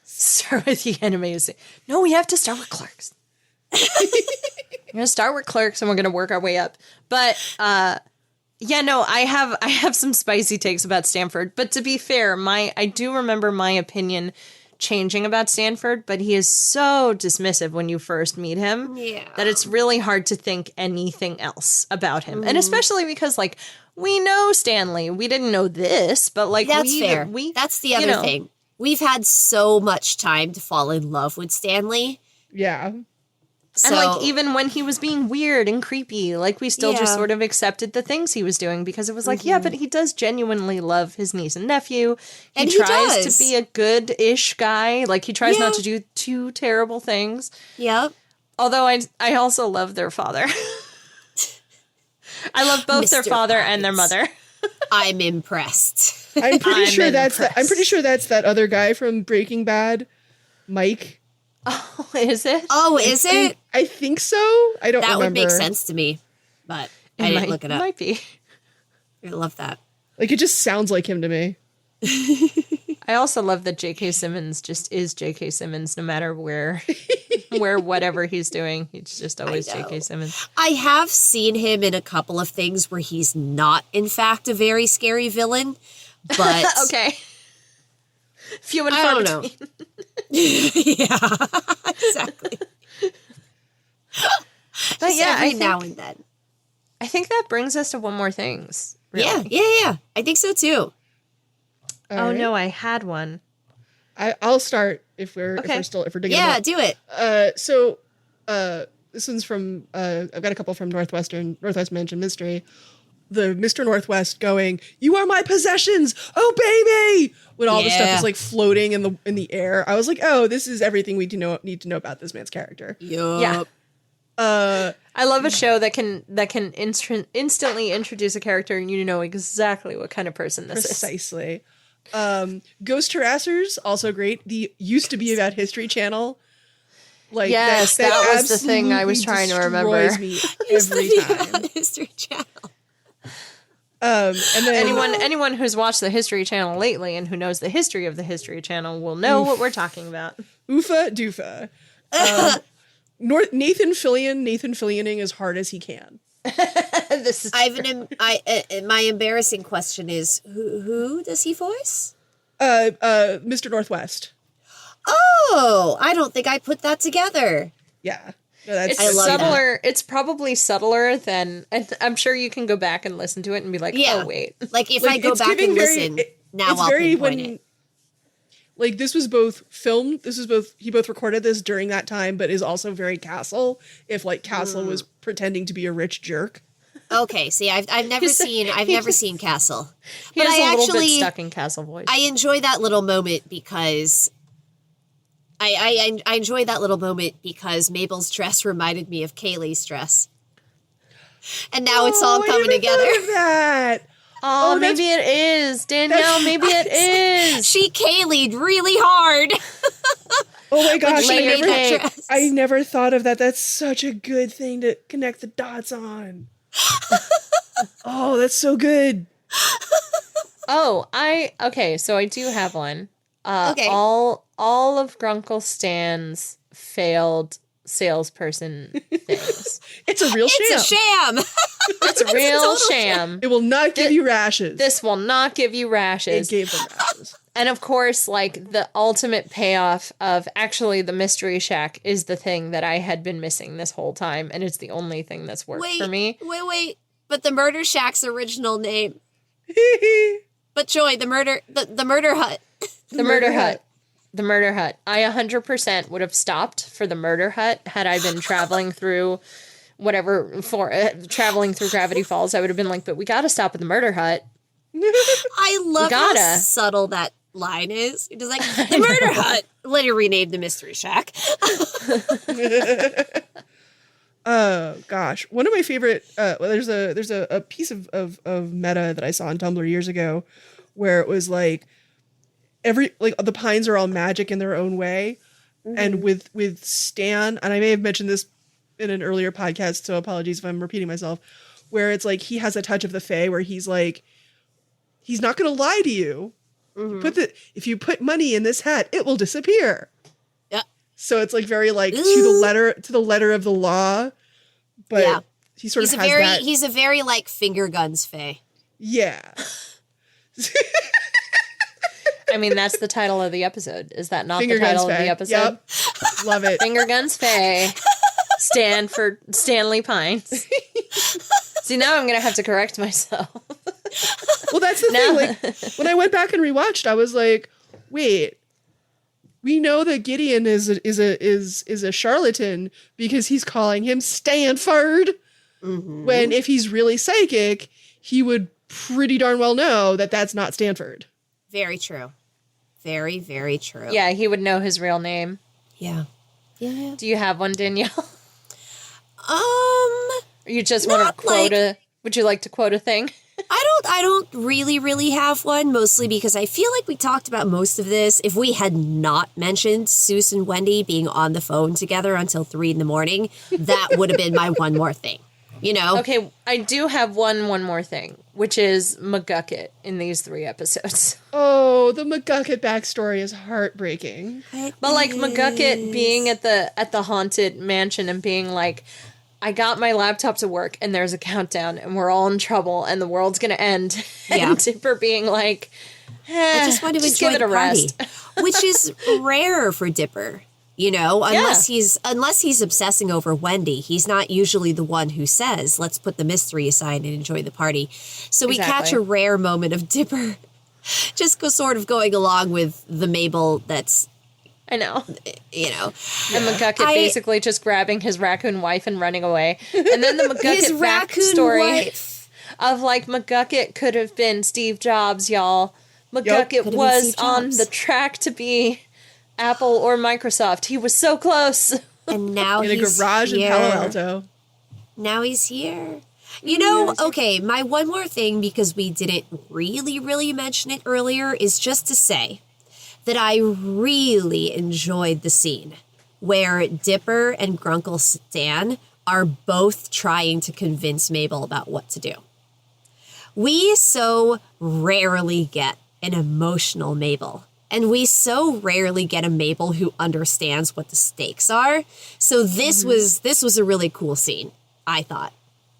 Speaker 1: Start with the animated series. No, we have to start with Clerks. We're gonna start with Clerks, and we're gonna work our way up. But yeah, no, I have some spicy takes about Stanford. But to be fair, I do remember my opinion changing about Stanford, but he is so dismissive when you first meet him that it's really hard to think anything else about him. And especially because we know Stanley. We didn't know this, but
Speaker 2: that's fair. That's the other thing. We've had so much time to fall in love with Stanley.
Speaker 3: Yeah.
Speaker 1: So, and even when he was being weird and creepy, we still just sort of accepted the things he was doing because it was but he does genuinely love his niece and nephew. He tries to be a good-ish guy. He tries not to do too terrible things.
Speaker 2: Yep.
Speaker 1: Although I also love their father. I love both their father and their mother.
Speaker 2: I'm impressed.
Speaker 3: I'm pretty sure that's that other guy from Breaking Bad, Mike.
Speaker 1: Oh, is it?
Speaker 2: Oh, is it?
Speaker 3: I think so. I don't remember.
Speaker 2: That would make sense to me, but I didn't look it up.
Speaker 1: It might be.
Speaker 2: I love that.
Speaker 3: It just sounds like him to me.
Speaker 1: I also love that J.K. Simmons just is J.K. Simmons no matter where whatever he's doing. He's just always J.K. Simmons.
Speaker 2: I have seen him in a couple of things where he's not, in fact, a very scary villain, but...
Speaker 1: Okay. Few and far between.
Speaker 2: Know. Yeah, exactly.
Speaker 1: But yeah,
Speaker 2: every now and then.
Speaker 1: I think that brings us to one more things. Really.
Speaker 2: Yeah. I think so too.
Speaker 3: Right.
Speaker 1: No, I had one.
Speaker 3: I'll start if we're digging.
Speaker 2: Yeah, do it.
Speaker 3: So this one's from I've got a couple from Northwest Mansion Mystery. The Mr. Northwest going, "You are my possessions, obey me!" When all the stuff is floating in the air. I was like, oh, this is everything we need to know about this man's character.
Speaker 2: Yup.
Speaker 1: Yeah. I love a show that can instantly introduce a character and you know exactly what kind of person this is.
Speaker 3: Precisely. Ghost Harassers, also great. The used to be about History Channel. Like
Speaker 1: yes, that was the thing I was trying to remember.
Speaker 3: Me every time.
Speaker 2: History Channel.
Speaker 3: And then
Speaker 1: anyone who's watched the History Channel lately and who knows the history of the History Channel will know what we're talking about.
Speaker 3: Oofa Doofa. Nathan Fillioning as hard as he can.
Speaker 1: This is
Speaker 2: my embarrassing question is who does he voice?
Speaker 3: Mr. Northwest.
Speaker 2: Oh, I don't think I put that together.
Speaker 3: Yeah. No, that's,
Speaker 1: it's subtler. It's probably subtler than, and I'm sure you can go back and listen to it and be like, oh wait.
Speaker 2: Like if I go back and listen, now I'll pinpoint it.
Speaker 3: Like this was both filmed. He both recorded this during that time, but is also very Castle. If like Castle was pretending to be a rich jerk.
Speaker 2: Okay, see, I've never seen Castle,
Speaker 1: but I actually bit stuck in Castle voice.
Speaker 2: I enjoy that little moment because. I enjoy that little moment because Mabel's dress reminded me of Kaylee's dress. And now it's all coming together.
Speaker 3: That.
Speaker 1: Oh, maybe it is. Danielle, maybe it is.
Speaker 2: She Kaylee'd really hard.
Speaker 3: Oh my gosh, I never thought of that. That's such a good thing to connect the dots on. Oh, that's so good.
Speaker 1: Okay, so I do have one.
Speaker 2: Okay.
Speaker 1: All of Grunkle Stan's failed salesperson things.
Speaker 3: It's a real sham.
Speaker 2: It's a sham.
Speaker 1: It's a real sham.
Speaker 3: It will not give you rashes.
Speaker 1: This will not give you rashes.
Speaker 3: It gave them rashes.
Speaker 1: And of course, like the ultimate payoff of actually the Mystery Shack is the thing that I had been missing this whole time, and it's the only thing that's worked for me.
Speaker 2: Wait. But the Murder Shack's original name. But Joy, the murder hut.
Speaker 1: The murder hut. The murder hut. I 100% would have stopped for the murder hut had I been traveling through traveling through Gravity Falls. I would have been like, but we got to stop at the murder hut.
Speaker 2: I love how subtle that line is. It's like, the murder hut. Later renamed the Mystery Shack.
Speaker 3: Oh gosh, one of my favorite. There's a piece of meta that I saw on Tumblr years ago, where it was like the Pines are all magic in their own way, and with Stan, and I may have mentioned this in an earlier podcast, so apologies if I'm repeating myself. Where it's like he has a touch of the Fae, where he's like, he's not going to lie to you. If you put money in this hat, it will disappear. So it's like very like to the letter of the law, but he sort of has that.
Speaker 2: He's a very like finger guns Fae.
Speaker 3: Yeah.
Speaker 1: I mean, that's the title of the episode. Is that not
Speaker 3: Finger
Speaker 1: the title
Speaker 3: Guns
Speaker 1: of the
Speaker 3: Fae.
Speaker 1: episode?
Speaker 3: Yep. Love it.
Speaker 1: Finger Guns Fae. Stand for Stanley Pines. See, now I'm going to have to correct myself.
Speaker 3: Well, that's the thing. Like when I went back and rewatched, I was like, wait. We know that Gideon is a charlatan because he's calling him Stanford. When if he's really psychic, he would pretty darn well know that that's not Stanford.
Speaker 2: Very true. Very, very true.
Speaker 1: Yeah, he would know his real name.
Speaker 2: Yeah.
Speaker 1: Do you have one, Danielle?
Speaker 2: Or
Speaker 1: you just want to quote would you like to quote a thing?
Speaker 2: I don't really have one, mostly because I feel like we talked about most of this. If we had not mentioned Seuss and Wendy being on the phone together until 3 a.m, that would have been my one more thing. You know?
Speaker 1: Okay, I do have one more thing, which is McGucket in these 3 episodes.
Speaker 3: Oh, the McGucket backstory is heartbreaking.
Speaker 1: But like McGucket being at the haunted mansion and being like, I got my laptop to work and there's a countdown and we're all in trouble and the world's gonna end. And Dipper being like, I
Speaker 2: just want to enjoy the party, which is rare for Dipper. You know, unless he's obsessing over Wendy, he's not usually the one who says, let's put the mystery aside and enjoy the party. So we catch a rare moment of Dipper just sort of going along with the Mabel that's,
Speaker 1: I know.
Speaker 2: You know.
Speaker 1: And McGucket basically just grabbing his raccoon wife and running away. And then the McGucket backstory of like McGucket could have been Steve Jobs, y'all. McGucket was on the track to be Apple or Microsoft. He was so close.
Speaker 2: And now
Speaker 3: in a
Speaker 2: he's
Speaker 3: garage
Speaker 2: here.
Speaker 3: in Palo Alto.
Speaker 2: Now he's here. You know, okay, my one more thing, because we didn't really mention it earlier, is just to say that I really enjoyed the scene where Dipper and Grunkle Stan are both trying to convince Mabel about what to do. We so rarely get an emotional Mabel, and we so rarely get a Mabel who understands what the stakes are. So this was a really cool scene, I thought.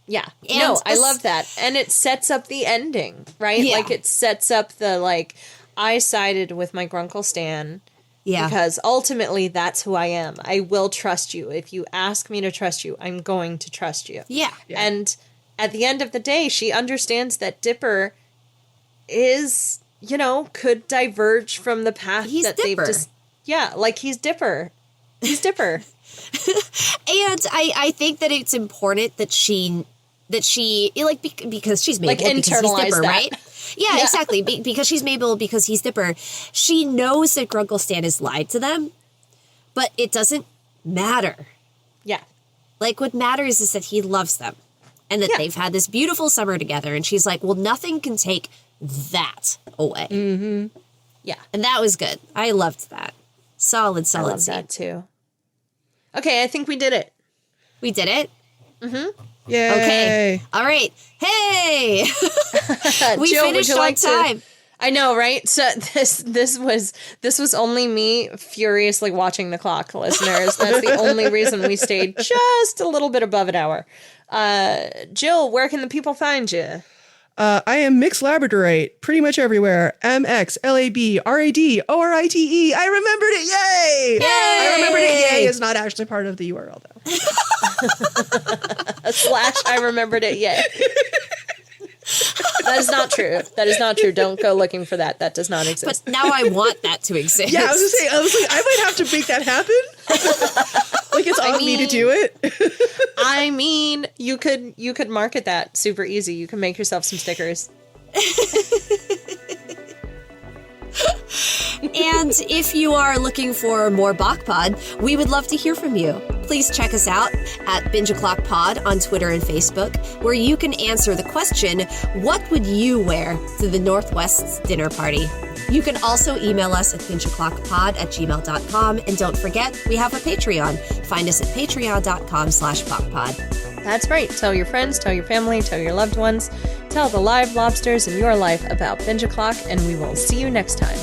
Speaker 1: Yeah.
Speaker 2: And
Speaker 1: no, I love that. And it sets up the ending, right?
Speaker 2: Yeah.
Speaker 1: Like, it sets up the, like, I sided with my Grunkle Stan.
Speaker 2: Yeah.
Speaker 1: Because ultimately, that's who I am. I will trust you. If you ask me to trust you, I'm going to trust you.
Speaker 2: Yeah.
Speaker 1: And at the end of the day, she understands that Dipper is, you know, could diverge from the path
Speaker 2: He's
Speaker 1: that
Speaker 2: Dipper.
Speaker 1: they've just... Yeah, like, he's Dipper. He's Dipper.
Speaker 2: And I think that it's important that she like, because she's Mabel,
Speaker 1: Like,
Speaker 2: because he's
Speaker 1: internalize
Speaker 2: Dipper,
Speaker 1: that.
Speaker 2: right? Yeah, exactly. Because she's Mabel, because he's Dipper. She knows that Grunkle Stan has lied to them, but it doesn't matter.
Speaker 1: Yeah.
Speaker 2: Like, what matters is that he loves them and that they've had this beautiful summer together. And she's like, well, nothing can take that away.
Speaker 1: Mm-hmm. Yeah.
Speaker 2: And that was good. I loved that. Solid
Speaker 1: I love
Speaker 2: scene.
Speaker 1: that, too. Okay, I think we did it.
Speaker 2: We did it?
Speaker 3: Yay.
Speaker 2: Okay. All right. Hey! We
Speaker 1: Jill, would
Speaker 2: finished
Speaker 1: you
Speaker 2: on
Speaker 1: like to-
Speaker 2: time.
Speaker 1: I know, right? So this was only me furiously watching the clock, listeners. That's the only reason we stayed just a little bit above an hour. Jill, where can the people find you?
Speaker 3: I am Mixed Labradorite pretty much everywhere. MXLABRADORITE. I remembered it. Yay!
Speaker 2: Yay!
Speaker 3: I remembered it. Yay is not actually part of the URL though.
Speaker 1: / I remembered it yet. That is not true. That is not true. Don't go looking for that. That does not exist.
Speaker 2: But now I want that to exist.
Speaker 3: Yeah, I was like, I might have to make that happen. Like, it's on me to do it.
Speaker 1: I mean, you could market that super easy. You can make yourself some stickers.
Speaker 2: And if you are looking for more Bach Pod, we would love to hear from you. Please check us out at Binge O'Clock Pod on Twitter and Facebook, where you can answer the question, what would you wear to the Northwest's dinner party? You can also email us at bingeoclockpod@gmail.com. And don't forget, we have a Patreon. Find us at patreon.com/BachPod.
Speaker 1: That's right. Tell your friends, tell your family, tell your loved ones, tell the live lobsters in your life about Binge O'Clock, and we will see you next time.